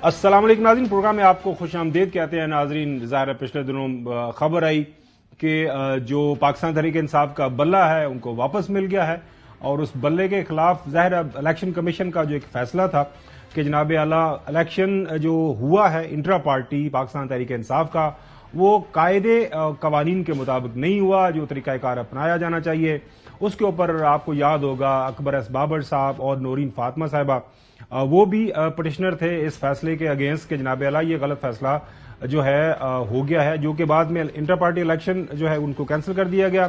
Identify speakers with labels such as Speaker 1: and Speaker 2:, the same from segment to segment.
Speaker 1: السلام علیکم ناظرین، پروگرام میں آپ کو خوش آمدید کہتے ہیں۔ ناظرین، ظاہر ہے پچھلے دنوں خبر آئی کہ جو پاکستان تحریک انصاف کا بلہ ہے ان کو واپس مل گیا ہے، اور اس بلے کے خلاف ظاہر ہے الیکشن کمیشن کا جو ایک فیصلہ تھا کہ جناب اعلیٰ الیکشن جو ہوا ہے انٹرا پارٹی پاکستان تحریک انصاف کا، وہ قاعدے قوانین کے مطابق نہیں ہوا، جو طریقہ کار اپنایا جانا چاہیے اس کے اوپر آپ کو یاد ہوگا اکبر ایس بابر صاحب اور نورین فاطمہ صاحبہ وہ بھی پٹیشنر تھے اس فیصلے کے اگینسٹ کہ جناب اعلیٰ یہ غلط فیصلہ جو ہے ہو گیا ہے، جو کہ بعد میں انٹر پارٹی الیکشن جو ہے ان کو کینسل کر دیا گیا۔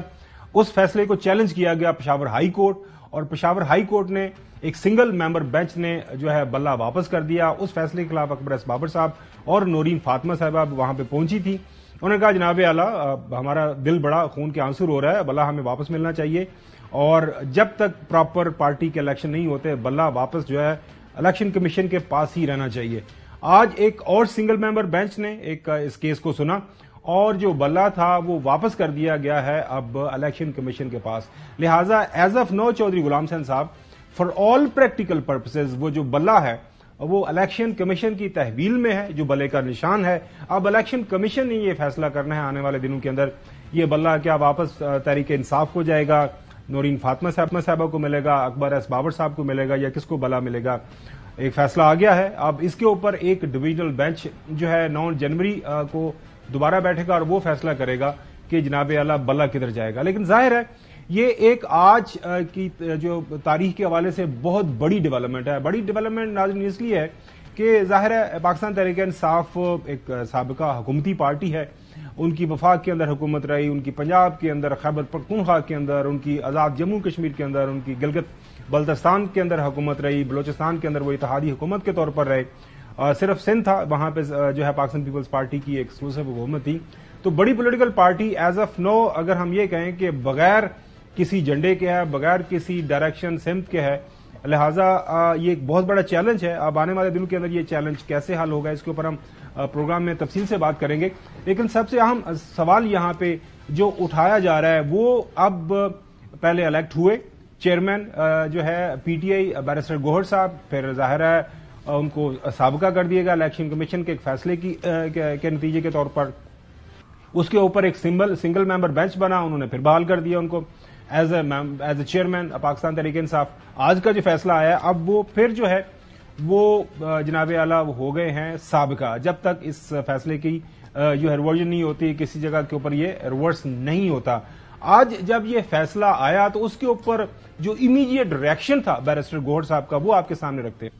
Speaker 1: اس فیصلے کو چیلنج کیا گیا پشاور ہائی کورٹ، اور پشاور ہائی کورٹ نے ایک سنگل ممبر بینچ نے جو ہے بلہ واپس کر دیا۔ اس فیصلے کے خلاف اکبر ایس بابر صاحب اور نورین فاطمہ صاحبہ وہاں پہ پہنچی تھی۔ انہوں نے کہا جناب اعلیٰ ہمارا دل بڑا خون کے آنسو رو رہا ہے، بلہ ہمیں واپس ملنا چاہیے، اور جب تک پراپر پارٹی کے الیکشن نہیں ہوتے بلہ واپس جو ہے الیکشن کمیشن کے پاس ہی رہنا چاہیے۔ آج ایک اور سنگل ممبر بینچ نے ایک اس کیس کو سنا، اور جو بلہ تھا وہ واپس کر دیا گیا ہے اب الیکشن کمیشن کے پاس۔ لہٰذا ایز آف نو چودھری غلام حسین صاحب فار آل پریکٹیکل پرپسز وہ جو بلہ ہے وہ الیکشن کمیشن کی تحویل میں ہے، جو بلے کا نشان ہے۔ اب الیکشن کمیشن نے یہ فیصلہ کرنا ہے آنے والے دنوں کے اندر یہ بلہ کیا واپس تحریک انصاف کو جائے گا، نورین فاطمہ صاحبہ کو ملے گا، اکبر ایس بابر صاحب کو ملے گا، یا کس کو بلہ ملے گا۔ ایک فیصلہ آ گیا ہے، اب اس کے اوپر ایک ڈویژنل بینچ جو ہے 9 جنوری کو دوبارہ بیٹھے گا اور وہ فیصلہ کرے گا کہ جناب اعلیٰ بلہ کدھر جائے گا۔ لیکن ظاہر ہے یہ ایک آج کی جو تاریخ کے حوالے سے بہت بڑی ڈیولپمنٹ ہے۔ بڑی ڈیولپمنٹ ناظرین اس لیے ہے کہ ظاہر ہے پاکستان تحریک انصاف ایک سابقہ حکومتی پارٹی ہے، ان کی وفاق کے اندر حکومت رہی، ان کی پنجاب کے اندر، خیبر پختونخوا کے اندر، ان کی آزاد جموں کشمیر کے اندر، ان کی گلگت بلتستان کے اندر حکومت رہی، بلوچستان کے اندر وہ اتحادی حکومت کے طور پر رہے، صرف سندھ تھا وہاں پہ جو ہے پاکستان پیپلز پارٹی کی ایکسکلوسیو حکومت تھی۔ تو بڑی پولیٹیکل پارٹی ایز آف نو اگر ہم یہ کہیں کہ بغیر کسی جھنڈے کے ہے، بغیر کسی ڈائریکشن سمت کے ہے، لہٰذا یہ ایک بہت بڑا چیلنج ہے۔ اب آنے والے دنوں کے اندر یہ چیلنج کیسے حل ہوگا اس کے اوپر ہم پروگرام میں تفصیل سے بات کریں گے، لیکن سب سے اہم سوال یہاں پہ جو اٹھایا جا رہا ہے وہ اب پہلے الیکٹ ہوئے چیئرمین جو ہے پی ٹی آئی بیرسٹر گوہر صاحب، پھر ظاہر ہے ان کو سابقہ کر دیا گیا الیکشن کمیشن کے ایک فیصلے کے نتیجے کے طور پر، اس کے اوپر ایک سنگل ممبر بینچ بنا، انہوں نے پھر بحال کر دیا ان کو as a chairman Pakistan Tehreek Insaf. آج کا جو فیصلہ آیا اب وہ پھر جو ہے وہ جناب اعلیٰ ہو گئے ہیں سابقہ، جب تک اس فیصلے کی جو ہے ریورژن نہیں ہوتی، کسی جگہ کے اوپر یہ ریورس نہیں ہوتا۔ آج جب یہ فیصلہ آیا تو اس کے اوپر جو امیڈیٹ ریئیکشن تھا بیرسٹر گوہر صاحب کا وہ آپ کے سامنے رکھتے ہیں۔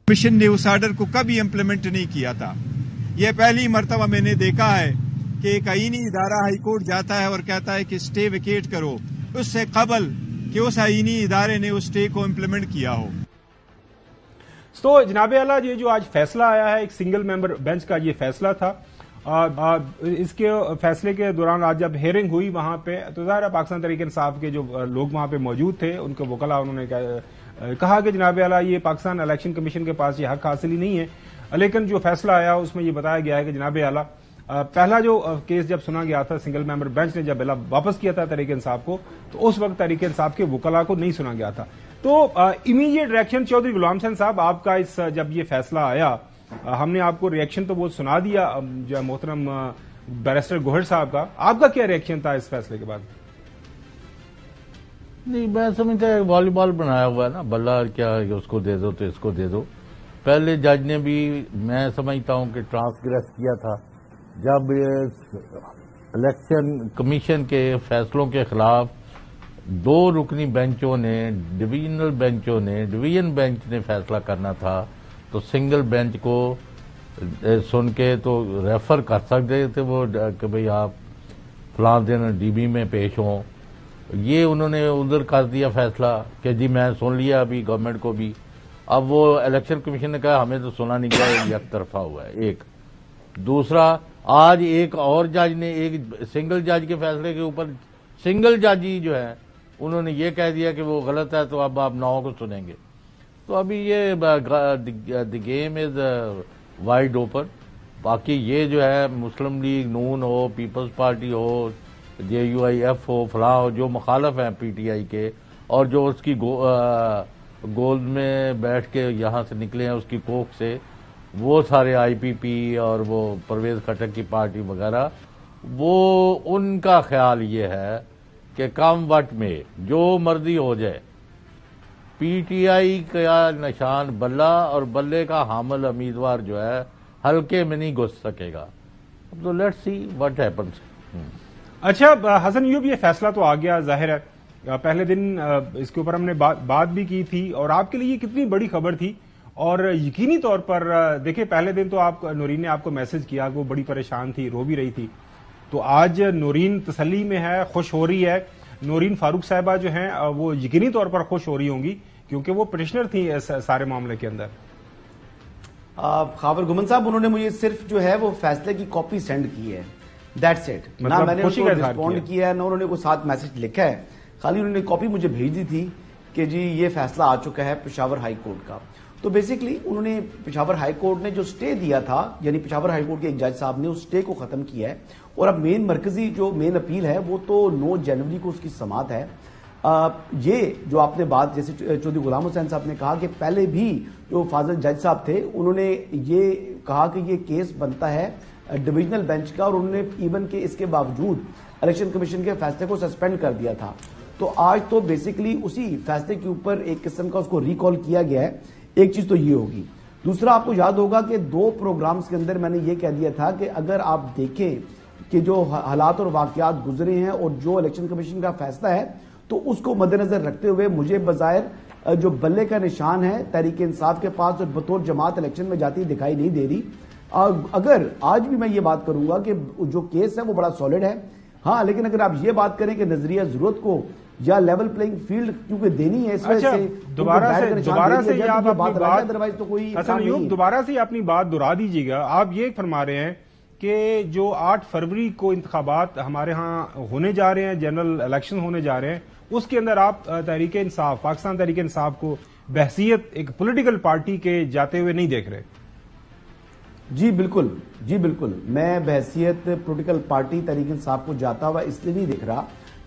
Speaker 2: کمیشن نے اس آرڈر کو کبھی امپلیمنٹ نہیں کیا تھا۔ یہ پہلی مرتبہ میں نے دیکھا ہے کہ ایک آئینی ادارہ ہائی کورٹ جاتا ہے اور کہتا ہے کہ سٹے ویکیٹ کرو، اس سے قبل کہ اس آئینی ادارے نے اس سٹے کو امپلیمنٹ کیا ہو۔
Speaker 1: تو جناب اعلیٰ یہ جو آج فیصلہ آیا ہے ایک سنگل ممبر بینچ کا یہ فیصلہ تھا، اس کے فیصلے کے دوران آج جب ہیئرنگ ہوئی وہاں پہ تو ظاہر ہے پاکستان تحریک انصاف کے جو لوگ وہاں پہ موجود تھے ان کے وکلاء انہوں نے کہا کہ جناب اعلیٰ یہ پاکستان الیکشن کمیشن کے پاس یہ حق حاصل ہی نہیں ہے، لیکن جو فیصلہ آیا اس میں یہ بتایا گیا ہے کہ جناب اعلیٰ پہلا جو کیس جب سنا گیا تھا سنگل ممبر بینچ نے جب واپس کیا تھا تحریک انصاف کو تو اس وقت تحریک انصاف کے وکلاء کو نہیں سنا گیا تھا۔ تو امیڈیٹ ریئیکشن چودھری غلام حسین صاحب آپ کا اس جب یہ فیصلہ آیا ہم نے آپ کو ریئیکشن تو وہ سنا دیا جو محترم بیرسٹر گوہر صاحب کا، آپ کا کیا ریئیکشن تھا اس فیصلے کے بعد؟
Speaker 3: نہیں میں سمجھتا ہے والی بال بنایا ہوا ہے نا، بلہ کیا اس کو دے دو تو اس کو دے دو۔ پہلے جج نے بھی میں سمجھتا ہوں کہ ٹرانسگریس کیا تھا جب الیکشن کمیشن کے فیصلوں کے خلاف 2 رکنی بینچوں نے ڈویژن بینچ نے فیصلہ کرنا تھا تو سنگل بینچ کو سن کے تو ریفر کر سکتے تھے وہ کہ بھئی آپ فلاں دن ڈی بی میں پیش ہوں۔ یہ انہوں نے ادھر کر دیا فیصلہ کہ جی میں سن لیا ابھی گورنمنٹ کو بھی۔ اب وہ الیکشن کمیشن نے کہا ہمیں تو سنا نہیں گیا، یک طرفہ ہوا ہے ایک۔ دوسرا آج ایک اور جج نے ایک سنگل جج کے فیصلے کے اوپر سنگل جج ہی جو ہے انہوں نے یہ کہہ دیا کہ وہ غلط ہے تو اب آپ 9 کو سنیں گے۔ تو ابھی یہ the game is wide open. باقی یہ جو ہے مسلم لیگ نون ہو، پیپلز پارٹی ہو، جے یو آئی ایف ہو، فلاں ہو، جو مخالف ہیں پی ٹی آئی کے اور جو اس کی گول میں بیٹھ کے یہاں سے نکلے ہیں اس کی کوکھ سے، وہ سارے آئی پی پی اور وہ پرویز خٹک کی پارٹی وغیرہ، وہ ان کا خیال یہ ہے کہ کم وقت میں جو مرضی ہو جائے، پی ٹی آئی کا نشان بلہ اور بلے کا حامل امیدوار جو ہے حلقے میں نہیں گھس سکے گا. تو لیٹس سی واٹ ہیپنس.
Speaker 1: اچھا حسن ایوب، یہ فیصلہ تو آ گیا، ظاہر ہے پہلے دن اس کے اوپر ہم نے بات بھی کی تھی، اور آپ کے لیے یہ کتنی بڑی خبر تھی. اور یقینی طور پر دیکھیں، پہلے دن تو نورین نے آپ کو میسج کیا کہ وہ بڑی پریشان تھی، رو بھی رہی تھی. تو آج نورین تسلی میں ہے، خوش ہو رہی ہے. نورین فاروق صاحبہ جو ہیں وہ یقینی طور پر خوش ہو رہی ہوں گی، کیونکہ وہ پٹیشنر تھی سارے معاملے کے اندر.
Speaker 4: خاور گمن صاحب، انہوں نے مجھے صرف جو ہے وہ فیصلے کی کاپی سینڈ کی ہے، دیٹس اٹ. نہ میں نے ان کو رسپونڈ کیا ہے، نہ انہوں نے کوئی ساتھ میسج لکھا ہے. خالی انہوں نے کاپی مجھے بھیج دی تھی کہ جی یہ فیصلہ آ چکا ہے پشاور ہائی کورٹ کا. تو بیسیکلی انہوں نے پشاور ہائی کورٹ نے جو سٹے دیا تھا، یعنی پشاور ہائی کورٹ کے ایک جج صاحب نے اس سٹے کو ختم کیا ہے، اور اب مرکزی جو مین اپیل ہے وہ تو 9 جنوری کو اس کی سماعت ہے. یہ جو آپ نے بات جیسے چودھری غلام حسین صاحب نے کہا کہ پہلے بھی جو فاضل جج صاحب تھے انہوں نے یہ کہا کہ یہ کیس بنتا ہے ڈویژنل بینچ کا، اور انہوں نے ایون کہ اس کے باوجود الیکشن کمیشن کے فیصلے کو سسپینڈ کر دیا تھا. تو آج تو بیسیکلی اسی فیصلے کے اوپر ایک قسم کا اس کو ریکال کیا گیا ہے. ایک چیز تو یہ ہوگی. دوسرا، آپ کو یاد ہوگا کہ 2 پروگرامز کے اندر میں نے یہ کہہ دیا تھا کہ اگر آپ دیکھیں کہ جو حالات اور واقعات گزرے ہیں اور جو الیکشن کمیشن کا فیصلہ ہے، تو اس کو مد نظر رکھتے ہوئے مجھے بظاہر جو بلے کا نشان ہے تحریک انصاف کے پاس اور بطور جماعت الیکشن میں جاتی دکھائی نہیں دے رہی. اگر آج بھی میں یہ بات کروں گا کہ جو کیس ہے وہ بڑا سالڈ ہے، ہاں، لیکن اگر آپ یہ بات کریں کہ نظریہ ضرورت کو یا لیول پلینگ فیلڈ کیونکہ دینی ہے، اس وجہ سے
Speaker 1: دوبارہ سے آپ
Speaker 4: بات ادروائز تو کوئی
Speaker 1: دوبارہ سے اپنی بات دہرا دیجیے گا. آپ یہ فرما رہے ہیں کہ جو 8 فروری کو انتخابات ہمارے ہاں ہونے جا رہے ہیں، جنرل الیکشن ہونے جا رہے ہیں، اس کے اندر آپ تحریک انصاف، پاکستان تحریک انصاف کو بحثیت ایک پولیٹیکل پارٹی کے جاتے ہوئے نہیں دیکھ رہے؟
Speaker 4: جی بالکل، جی بالکل. میں بحثیت پولیٹیکل پارٹی تحریک انصاف کو جاتا ہوا اس لیے نہیں دیکھ رہا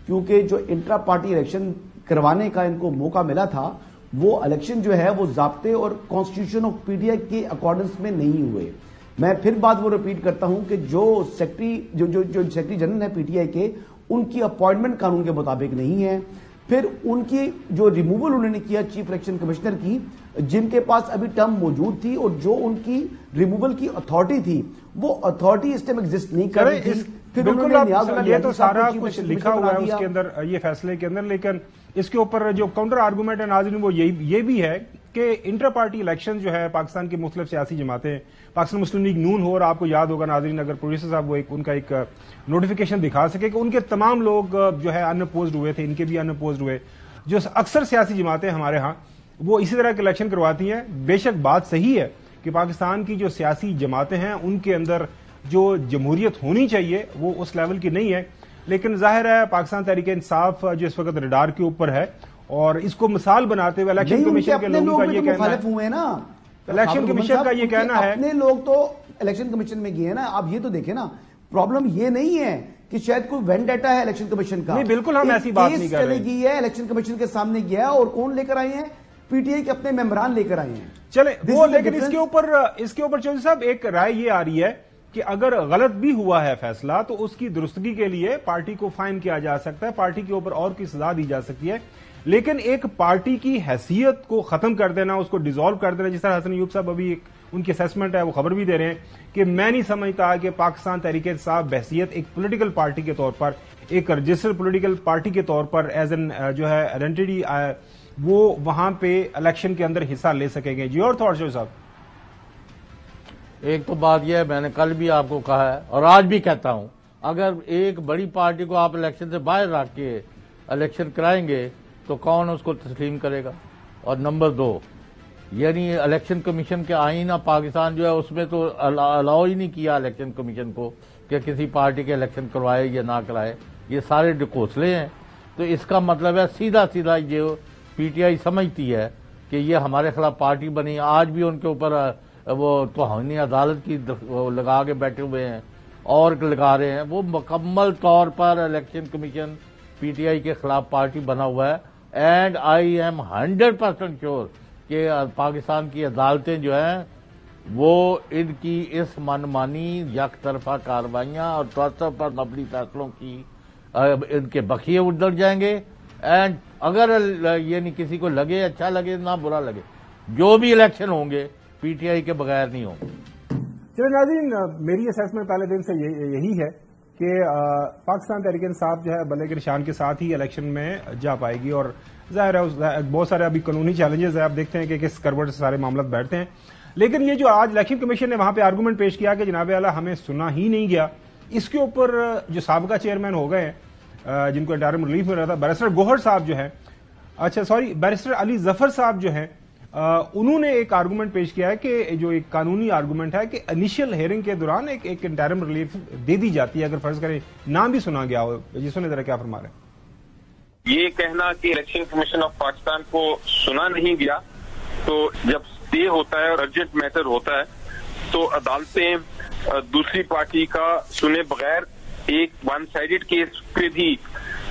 Speaker 4: کیونکہ جو انٹرا پارٹی الیکشن کروانے کا ان کو موقع ملا تھا، وہ الیکشن جو ہے وہ ضابطے اور کانسٹیٹیوشن آف پی ٹی آئی کے اکارڈنس میں نہیں ہوئے. میں پھر بات وہ ریپیٹ کرتا ہوں کہ جو سیکرٹری جنرل ہے پی ٹی آئی کے، ان کی اپوائنٹمنٹ قانون کے مطابق نہیں ہے. پھر ان کی جو ریموول انہوں نے کیا چیف الیکشن کمشنر کی، جن کے پاس ابھی ٹرم موجود تھی اور جو ان کی ریموول کی اتھارٹی تھی، وہ اتھارٹی اس ٹائم ایگزسٹ نہیں کر رہی تھی.
Speaker 1: بالکل، یہ تو سارا کچھ لکھا ہوا ہے اس کے اندر، یہ فیصلے کے اندر. لیکن اس کے اوپر جو کاؤنٹر آرگومنٹ ہے ناظرین وہ یہ بھی ہے کہ انٹر پارٹی الیکشن جو ہے پاکستان کی مختلف سیاسی جماعتیں، پاکستان مسلم لیگ نون ہو، اور آپ کو یاد ہوگا ناظرین اگر پروڈیوسر صاحب وہ ان کا ایک نوٹیفیکیشن دکھا سکے کہ ان کے تمام لوگ جو ہے ان اپوزڈ ہوئے تھے، ان کے بھی ان اپوزڈ ہوئے. جو اکثر سیاسی جماعتیں ہمارے ہاں وہ اسی طرح کے الیکشن کرواتی ہیں. بے شک بات صحیح ہے کہ پاکستان کی جو سیاسی جماعتیں ہیں ان کے اندر جو جمہوریت ہونی چاہیے وہ اس لیول کی نہیں ہے. لیکن ظاہر ہے پاکستان تحریک انصاف جو اس وقت ریڈار کے اوپر ہے، اور اس کو مثال بناتے ہوئے الیکشن کمیشن کے لوگوں کا یہ کہنا ہے، الیکشن کمیشن کا یہ کہنا ہے،
Speaker 4: اپنے لوگ تو الیکشن کمیشن میں گئے ہیں نا. آپ یہ تو دیکھیں نا، پرابلم یہ نہیں ہے کہ شاید کوئی وینڈیٹا ہے الیکشن کمیشن کا.
Speaker 1: نہیں، بالکل ہم ایسی بات نہیں کر رہے.
Speaker 4: چلے گئی ہے الیکشن کمیشن کے سامنے گیا ہے، اور کون لے کر آئے ہیں؟ پی ٹی آئی کے اپنے ممبران لے کر آئے ہیں.
Speaker 1: چلے وہ، لیکن اس کے اوپر چودھری صاحب ایک رائے یہ آ رہی ہے کہ اگر غلط بھی ہوا ہے فیصلہ تو اس کی درستگی کے لیے پارٹی کو فائن کیا جا سکتا ہے، پارٹی کے اوپر اور کی سزا دی جا سکتی ہے. لیکن ایک پارٹی کی حیثیت کو ختم کر دینا، اس کو ڈیزالو کر دینا، جس طرح حسن ایوب صاحب ابھی ان کی اسیسمنٹ ہے وہ خبر بھی دے رہے ہیں کہ میں نہیں سمجھتا کہ پاکستان تحریک انصاف بحثیت ایک پولیٹیکل پارٹی کے طور پر، ایک رجسٹرڈ پولیٹیکل پارٹی کے طور پر ایز این جو ہے آئیڈینٹی، وہ وہاں پہ الیکشن کے اندر حصہ لے سکیں گے. جی اور تھوڑا شو صاحب.
Speaker 3: ایک تو بات یہ ہے، میں نے کل بھی آپ کو کہا ہے اور آج بھی کہتا ہوں، اگر ایک بڑی پارٹی کو آپ الیکشن سے باہر رکھ کے الیکشن کرائیں گے تو کون اس کو تسلیم کرے گا؟ اور نمبر 2، یعنی الیکشن کمیشن کے آئین پاکستان جو ہے اس میں تو الاؤ ہی نہیں کیا الیکشن کمیشن کو کہ کسی پارٹی کے الیکشن کروائے یا نہ کرائے. یہ سارے ڈکوسلے ہیں. تو اس کا مطلب ہے سیدھا جو پی ٹی آئی سمجھتی ہے کہ یہ ہمارے خلاف پارٹی بنی. آج بھی ان کے اوپر وہ توہین عدالت کی لگا کے بیٹھے ہوئے ہیں اور لگا رہے ہیں. وہ مکمل طور پر الیکشن کمیشن پی ٹی آئی کے خلاف پارٹی بنا ہوا ہے. اینڈ آئی ایم 100% شیور کہ پاکستان کی عدالتیں جو ہیں وہ ان کی اس منمانی یک طرفہ کاروائیاں اور توسط پر مبنی فیصلوں کی ان کے بخیے اجڑ جائیں گے. اینڈ اگر یعنی کسی کو لگے اچھا لگے نہ برا لگے، جو بھی الیکشن ہوں گے پی ٹی آئی کے بغیر نہیں ہوں گے.
Speaker 1: چلیں ناظرین، میری اسیسمنٹ پہلے دن سے یہی ہے کہ پاکستان تحریک انصاف جو ہے بلے کے نشان کے ساتھ ہی الیکشن میں جا پائے گی، اور ظاہر ہے بہت سارے ابھی قانونی چیلنجز ہیں. آپ دیکھتے ہیں کہ کس کروٹ سے سارے معاملات بیٹھتے ہیں. لیکن یہ جو آج الیکشن کمیشن نے وہاں پہ آرگومنٹ پیش کیا کہ جناب اعلیٰ ہمیں سنا ہی نہیں گیا، اس کے اوپر جو سابقہ چیئرمین ہو گئے ہیں جن کو انٹرم ریلیف مل رہا تھا، بیرسٹر گوہر صاحب جو ہیں، بیرسٹر علی ظفر صاحب جو ہیں، انہوں نے ایک آرگومنٹ پیش کیا ہے کہ جو ایک قانونی آرگومنٹ ہے کہ انیشل ہیئرنگ کے دوران ایک انٹرم ریلیف دے دی جاتی ہے اگر فرض کریں نام بھی سنا گیا ہو. جی سنیں ذرا کیا فرما رہے ہیں.
Speaker 5: یہ کہنا کہ الیکشن کمیشن آف پاکستان کو سنا نہیں گیا، تو جب اسٹے ہوتا ہے اور ارجنٹ میٹر ہوتا ہے تو عدالتیں دوسری پارٹی کا سنے بغیر ایک ون سائیڈڈ کیس پہ بھی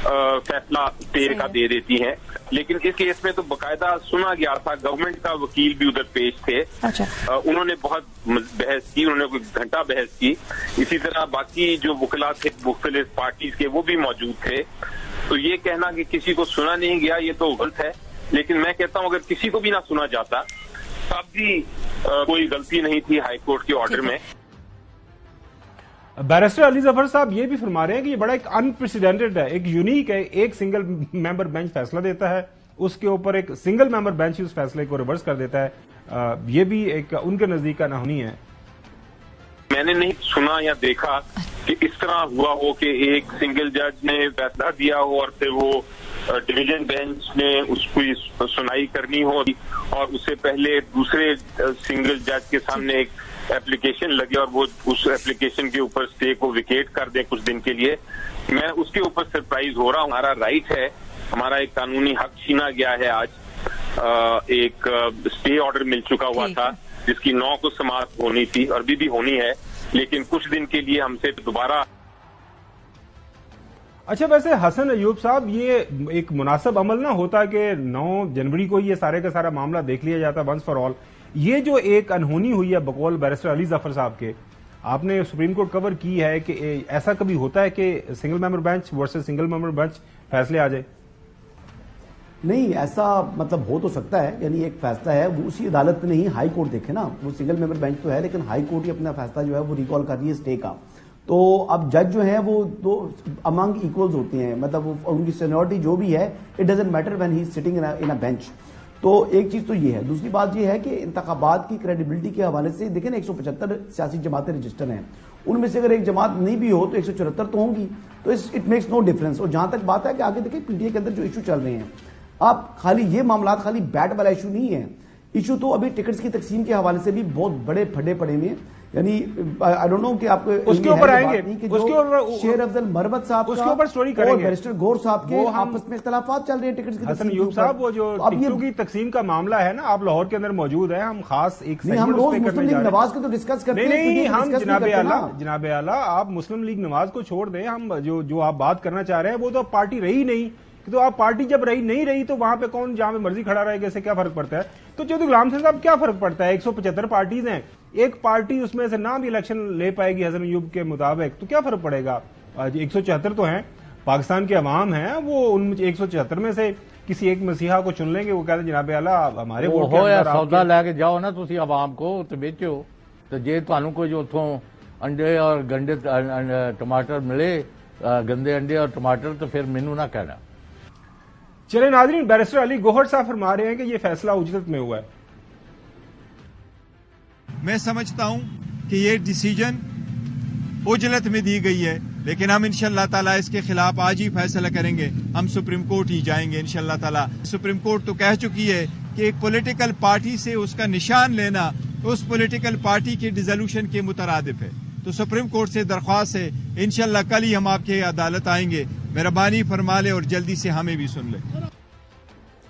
Speaker 5: فیصلہ اسٹے کا دے دیتی ہیں. لیکن اس کیس میں تو باقاعدہ سنا گیا تھا، گورنمنٹ کا وکیل بھی ادھر پیش تھے. انہوں نے بہت بحث کی، انہوں نے کوئی گھنٹہ بحث کی. اسی طرح باقی جو وکلا تھے مختلف پارٹیز کے وہ بھی موجود تھے. تو یہ کہنا کہ کسی کو سنا نہیں گیا یہ تو غلط ہے. لیکن میں کہتا ہوں اگر کسی کو بھی نہ سنا جاتا تب بھی کوئی غلطی نہیں تھی ہائی کورٹ کے آرڈر میں.
Speaker 1: بیرسٹر علی ظفر صاحب یہ بھی فرما رہے ہیں کہ یہ بڑا ایک انپریسیڈنٹڈ ہے، ایک یونیک ہے. ایک سنگل ممبر بینچ فیصلہ دیتا ہے، اس کے اوپر ایک سنگل ممبر بینچ اس فیصلے کو ریورس کر دیتا ہے. یہ بھی ایک ان کے نزدیک کا نہونی ہے.
Speaker 5: میں نے نہیں سنا یا دیکھا کہ اس طرح ہوا ہو کہ ایک سنگل جج نے فیصلہ دیا ہو اور پھر وہ ڈویژن بینچ نے اس کی سنائی کرنی ہو اور اس سے پہلے دوسرے سنگل جج کے سامنے ایک اپلیکیشن لگے اور وہ اس اپلیکیشن کے اوپر اسٹے کو ویکیٹ کر دیں کچھ دن کے لیے. میں اس کے اوپر سرپرائز ہو رہا ہوں. ہمارا رائٹ ہے، ہمارا ایک قانونی حق چھینا گیا ہے. آج ایک اسٹے آرڈر مل چکا ہوا تھا جس کی 9 کو سماعت ہونی تھی اور ابھی بھی ہونی ہے، لیکن کچھ دن کے لیے ہم سے دوبارہ.
Speaker 1: اچھا ویسے حسن ایوب صاحب، یہ ایک مناسب عمل نہ ہوتا کہ 9 جنوری کو یہ سارے کا سارا معاملہ دیکھ لیا جاتا ونس فار آل. یہ جو ایک انہونی ہوئی ہے بقول بیرسٹر علی ظفر صاحب کے، آپ نے سپریم کورٹ کور کی ہے کہ ایسا کبھی ہوتا ہے کہ سنگل ممبر بینچ ورسز سنگل ممبر بینچ فیصلے آ جائے؟
Speaker 4: نہیں، ایسا مطلب ہو تو سکتا ہے. یعنی ایک فیصلہ ہے وہ اسی عدالت میں نہیں، ہائی کورٹ دیکھے نا، وہ سنگل ممبر بینچ تو ہے لیکن ہائی کورٹ ہی اپنا فیصلہ جو ہے وہ ریکال کر رہی ہے اسٹے کا. تو اب جج جو ہیں وہ دو امنگ ایکولز ہوتے ہیں، مطلب ان کی سینیورٹی جو بھی ہے it doesn't matter when he sitting in a bench. تو ایک چیز تو یہ ہے. دوسری بات یہ ہے کہ انتخابات کی کریڈیبلٹی کے حوالے سے دیکھیں نا 175 سیاسی جماعتیں رجسٹر ہیں، ان میں سے اگر ایک جماعت نہیں بھی ہو تو 174 تو ہوں گی. تو اٹ میکس نو ڈفرنس. اور جہاں تک بات ہے کہ آگے دیکھیں پی ٹی اے کے اندر جو ایشو چل رہے ہیں، آپ خالی یہ معاملات خالی بیٹ والا ایشو نہیں ہے. ایشو تو ابھی ٹکٹس کی تقسیم کے حوالے سے بھی بہت بڑے پھڈے پڑے ہوئے ہیں. یعنی آئی ڈونٹ نو کہ آپ کو
Speaker 1: اس کے اوپر آئیں گے،
Speaker 4: اس کے اوپر شیر افضل مربت صاحب
Speaker 1: اس کے اوپر سٹوری کریں گے،
Speaker 4: بیرسٹر گور صاحب کے آپس میں اختلافات چل رہے ہیں ٹکٹس کی تقسیم.
Speaker 1: حسن ایوب صاحب، وہ جو ٹکٹوں کی تقسیم کا معاملہ ہے نا، آپ لاہور کے اندر موجود ہیں، ہم خاص ایک
Speaker 4: ہم روز مسلم لیگ نواز کو تو ڈسکس کرتے ہیں.
Speaker 1: نہیں، ہم جناب اعلیٰ آپ مسلم لیگ نواز کو چھوڑ دیں. ہم جو آپ بات کرنا چاہ رہے ہیں وہ تو پارٹی رہی نہیں. تو آپ پارٹی جب نہیں رہی تو وہاں پہ کون جہاں پہ مرضی کھڑا رہے گا، اس سے کیا فرق پڑتا ہے؟ تو چودھری غلام حسین صاحب کیا فرق پڑتا ہے؟ 175 پارٹیز ہیں، ایک پارٹی اس میں سے نہ بھی الیکشن لے پائے گی حسن ایوب کے مطابق، تو کیا فرق پڑے گا؟ 174 تو ہیں، پاکستان کے عوام ہیں، وہ ان 174 میں سے کسی ایک مسیحا کو چن لیں گے. وہ کہتے ہیں جناب اعلیٰ ہمارے ووٹ کے اندر
Speaker 3: سودا لے کے جاؤ نا تسی عوام کو تو بیچو. تو جے تانوں کوئی جو اتوں انڈے اور گنڈے ٹماٹر ملے، گندے انڈے اور ٹماٹر، تو پھر مینوں نہ کہنا.
Speaker 1: چلے ناظرین، بیرسٹر علی گوہر صاحب فرما رہے ہیں کہ یہ فیصلہ اجرت میں ہوا ہے.
Speaker 2: میں سمجھتا ہوں کہ یہ ڈیسیجن اجلت میں دی گئی ہے، لیکن ہم انشاءاللہ تعالیٰ اس کے خلاف آج ہی فیصلہ کریں گے. ہم سپریم کورٹ ہی جائیں گے انشاءاللہ تعالیٰ. سپریم کورٹ تو کہہ چکی ہے کہ ایک پولیٹیکل پارٹی سے اس کا نشان لینا اس پولیٹیکل پارٹی کے ڈیزولوشن کے مترادف ہے. تو سپریم کورٹ سے درخواست ہے انشاءاللہ کل ہی ہم آپ کے عدالت آئیں گے. مہربانی فرما لیں اور جلدی سے ہمیں بھی سن لیں.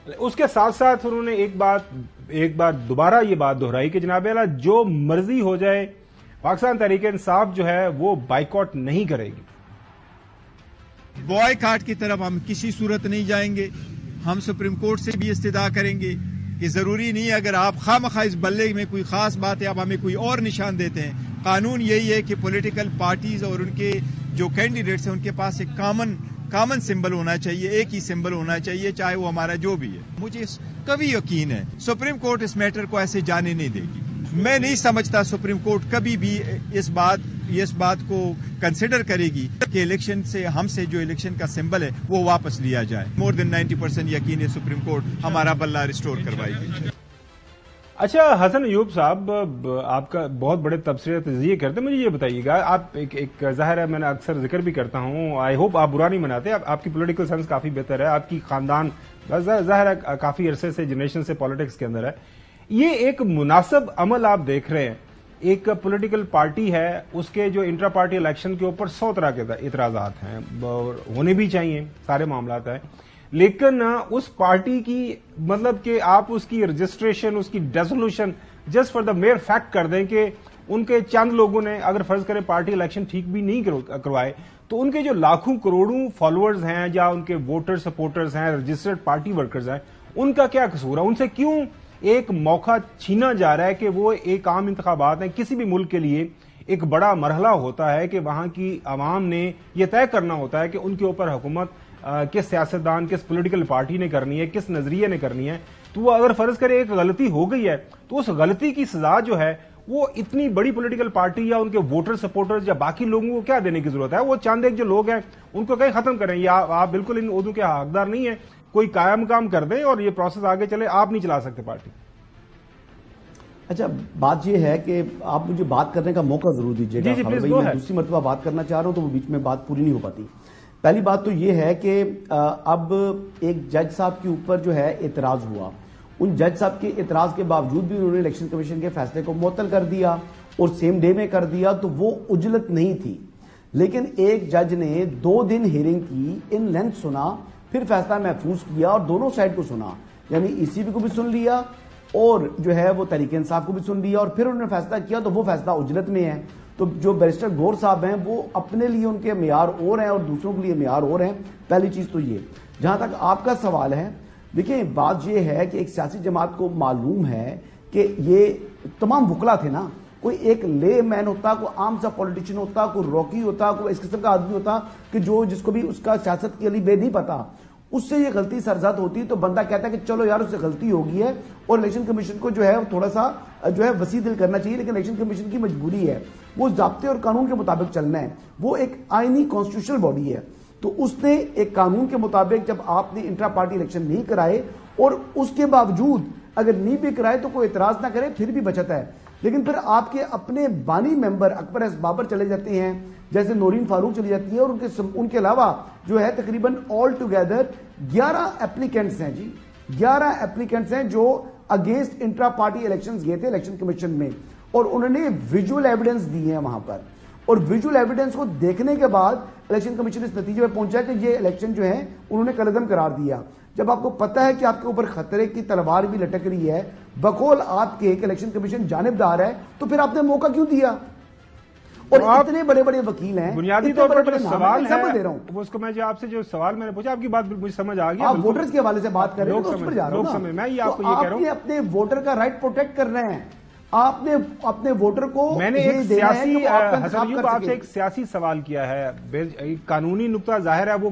Speaker 1: اس کے ساتھ ساتھ انہوں نے ایک بار دوبارہ یہ بات دہرائی کہ جناب اعلیٰ جو مرضی ہو جائے پاکستان تحریک انصاف جو ہے وہ بائیکاٹ نہیں کرے گی.
Speaker 2: بوائے کاٹ کی طرف ہم کسی صورت نہیں جائیں گے. ہم سپریم کورٹ سے بھی استدعا کریں گے کہ ضروری نہیں ہے اگر آپ خواہ اس بلے میں کوئی خاص بات ہے آپ ہمیں کوئی اور نشان دیتے ہیں. قانون یہی ہے کہ پولیٹیکل پارٹیز اور ان کے جو کینڈیڈیٹس ہیں ان کے پاس ایک کامن سمبل ہونا چاہیے, ایک ہی سمبل ہونا چاہیے, چاہے وہ ہمارا جو بھی ہے. مجھے کبھی یقین ہے سپریم کورٹ اس میٹر کو ایسے جانے نہیں دے گی. میں نہیں سمجھتا سپریم کورٹ کبھی بھی اس بات کو کنسیڈر کرے گی کہ الیکشن سے ہم سے جو الیکشن کا سمبل ہے وہ واپس لیا جائے. مور دین 90% یقین ہے سپریم کورٹ ہمارا بلہ ریسٹور کروائے گی.
Speaker 1: اچھا حسن ایوب صاحب, آپ کا بہت بڑے تبصرے تجزیے کرتے ہیں, مجھے یہ بتائیے گا, آپ ایک ظاہر ہے میں نے اکثر ذکر بھی کرتا ہوں, آئی ہوپ آپ برا نہیں مناتے, آپ کی پولیٹیکل سینس کافی بہتر ہے, آپ کی خاندان ظاہر ہے کافی عرصے سے جنریشن سے پالیٹکس کے اندر ہے. یہ ایک مناسب عمل آپ دیکھ رہے ہیں, ایک پولیٹیکل پارٹی ہے, اس کے جو انٹرا پارٹی الیکشن کے اوپر 100 طرح کے اعتراضات ہیں, ہونے بھی چاہیے, سارے معاملات ہیں, لیکن اس پارٹی کی مطلب کہ آپ اس کی رجسٹریشن, اس کی dissolution just for the mere fact کر دیں کہ ان کے چند لوگوں نے اگر فرض کریں پارٹی الیکشن ٹھیک بھی نہیں کروائے تو ان کے جو لاکھوں کروڑوں فالوورز ہیں یا ان کے ووٹر سپورٹرز ہیں, رجسٹرڈ پارٹی ورکرز ہیں, ان کا کیا قصور ہے؟ ان سے کیوں ایک موقع چھینا جا رہا ہے کہ وہ ایک عام انتخابات ہیں, کسی بھی ملک کے لیے ایک بڑا مرحلہ ہوتا ہے کہ وہاں کی عوام نے یہ طے کرنا ہوتا ہے کہ ان کے اوپر حکومت کس سیاستدان, کس پولیٹیکل پارٹی نے کرنی ہے, کس نظریے نے کرنی ہے. تو وہ اگر فرض کرے ایک غلطی ہو گئی ہے تو اس غلطی کی سزا جو ہے وہ اتنی بڑی پولیٹیکل پارٹی یا ان کے ووٹر سپورٹرز یا باقی لوگوں کو کیا دینے کی ضرورت ہے؟ وہ چند ایک جو لوگ ہیں ان کو کہیں ختم کریں, یا آپ بالکل ان عہدوں کے حقدار نہیں ہیں, کوئی قائم کام کر دیں اور یہ پروسیس آگے چلے, آپ نہیں چلا سکتے پارٹی.
Speaker 4: اچھا بات یہ ہے کہ آپ مجھے بات کرنے کا موقع ضرور دیجیے گا. میں دوسری مرتبہ بات کرنا چاہ رہا ہوں تو وہ بیچ میں بات پوری نہیں ہو پاتی. پہلی بات تو یہ ہے کہ اب ایک جج صاحب کے اوپر جو ہے اعتراض ہوا, ان جج صاحب کے اعتراض کے باوجود بھی انہوں نے الیکشن کمیشن کے فیصلے کو معطل کر دیا اور سیم ڈے میں کر دیا, تو وہ عجلت نہیں تھی. لیکن ایک جج نے 2 دن ہیئرنگ کی, ان لینتھ سنا, پھر فیصلہ محفوظ کیا اور دونوں سائڈ کو سنا, یعنی ای سی پی کو بھی سن لیا اور جو ہے وہ تحریک انصاف کو بھی سن لیا, اور پھر انہوں نے فیصلہ کیا, تو وہ فیصلہ عجلت میں ہے. تو جو بیرسٹر گور صاحب ہیں وہ اپنے لیے ان کے معیار اور ہیں اور دوسروں کے لیے معیار اور ہیں. پہلی چیز تو یہ. جہاں تک آپ کا سوال ہے, دیکھیں بات یہ ہے کہ ایک سیاسی جماعت کو معلوم ہے کہ یہ تمام وکلا تھے نا, کوئی ایک لے مین ہوتا, کوئی عام سا پولیٹیشین ہوتا, کوئی روکی ہوتا, کوئی اس قسم کا آدمی ہوتا کہ جس کو بھی اس کا سیاست کے لیے بے نہیں پتا, اس سے یہ غلطی سرزد ہوتی تو بندہ کہتا ہے کہ چلو یار اس سے غلطی ہو گئی ہے اور الیکشن کمیشن کو جو ہے تھوڑا سا جو ہے وسیع دل کرنا چاہیے. لیکن الیکشن کمیشن کی مجبوری ہے, وہ ضابطے اور قانون کے مطابق چلنا ہے, وہ ایک آئینی کانسٹیٹیوشنل باڈی ہے. تو اس نے ایک قانون کے مطابق جب آپ نے انٹرا پارٹی الیکشن نہیں کرائے اور اس کے باوجود اگر نہیں بھی کرائے تو کوئی اعتراض نہ کرے پھر بھی بچت ہے. لیکن پھر آپ کے اپنے بانی ممبر اکبر ایس بابر چلے جاتے ہیں, جیسے نورین فاروق چلی جاتی ہے, اور ان کے علاوہ جو ہے تقریباً آل ٹوگیدر 11 اپلیکینٹس ہیں, 11 اپلیکینٹس ہیں جو اگینسٹ انٹرا پارٹی الیکشنز گئے تھے الیکشن کمیشن میں, اور انہوں نے ویژول ایویڈنس دی ہے وہاں پر, اور ویژول ایویڈنس کو دیکھنے کے بعد الیکشن کمیشن اس نتیجے میں پہنچا کہ یہ الیکشن جو ہے انہوں نے کالعدم قرار دیا. جب آپ کو پتا ہے کہ آپ کے اوپر خطرے کی تلوار بھی لٹک رہی ہے بقول آپ کے الیکشن کمیشن جانبدار ہے, تو پھر آپ نے موقع کیوں دیا؟ اور اتنے بڑے بڑے وکیل ہیں,
Speaker 1: بنیادی طور پر سوال ہے اس کو, میں جو آپ سے جو سوال میں نے پوچھا آپ کی بات مجھے سمجھ آ گئی,
Speaker 4: آپ ووٹرز کے حوالے سے بات کر رہے ہیں, اس پر جا رہا ہوں.
Speaker 1: میں یہ آپ کو یہ کہہ رہا ہوں,
Speaker 4: اپنے ووٹر کا رائٹ پروٹیکٹ کر رہے ہیں, آپ نے اپنے ووٹر کو,
Speaker 1: میں نے ایک سیاسی آپ سے ایک سیاسی سوال کیا ہے, قانونی نقطہ ظاہر ہے وہ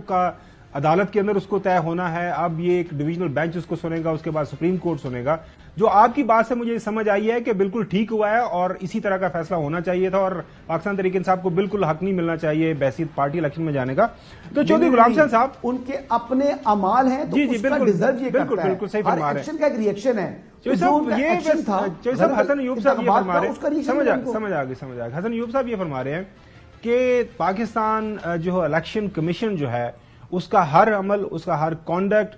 Speaker 1: عدالت کے اندر اس کو طے ہونا ہے, اب یہ ایک ڈویژنل بینچ اس کو سنے گا, اس کے بعد سپریم کورٹ سنے گا. جو آپ کی بات سے مجھے یہ سمجھ آئی ہے کہ بالکل ٹھیک ہوا ہے اور اسی طرح کا فیصلہ ہونا چاہیے تھا, اور پاکستان تحریک انصاف کو بالکل حق نہیں ملنا چاہیے بحیثیت پارٹی الیکشن میں جانے کا. تو چودھری غلام حسین صاحب
Speaker 4: ان کے اپنے اعمال ہیں, تو اس کا ڈیزرو یہ کرتا ہے,
Speaker 1: بالکل صحیح فرما رہے ہیں,
Speaker 4: ایکشن کا ایک ری ایکشن ہے.
Speaker 1: حسن ایوب صاحب یہ فرما رہے ہیں, سمجھ آ گئی. حسن ایوب صاحب یہ فرما رہے ہیں کہ پاکستان جو الیکشن کمیشن جو ہے اس کا ہر عمل, اس کا ہر کانڈکٹ,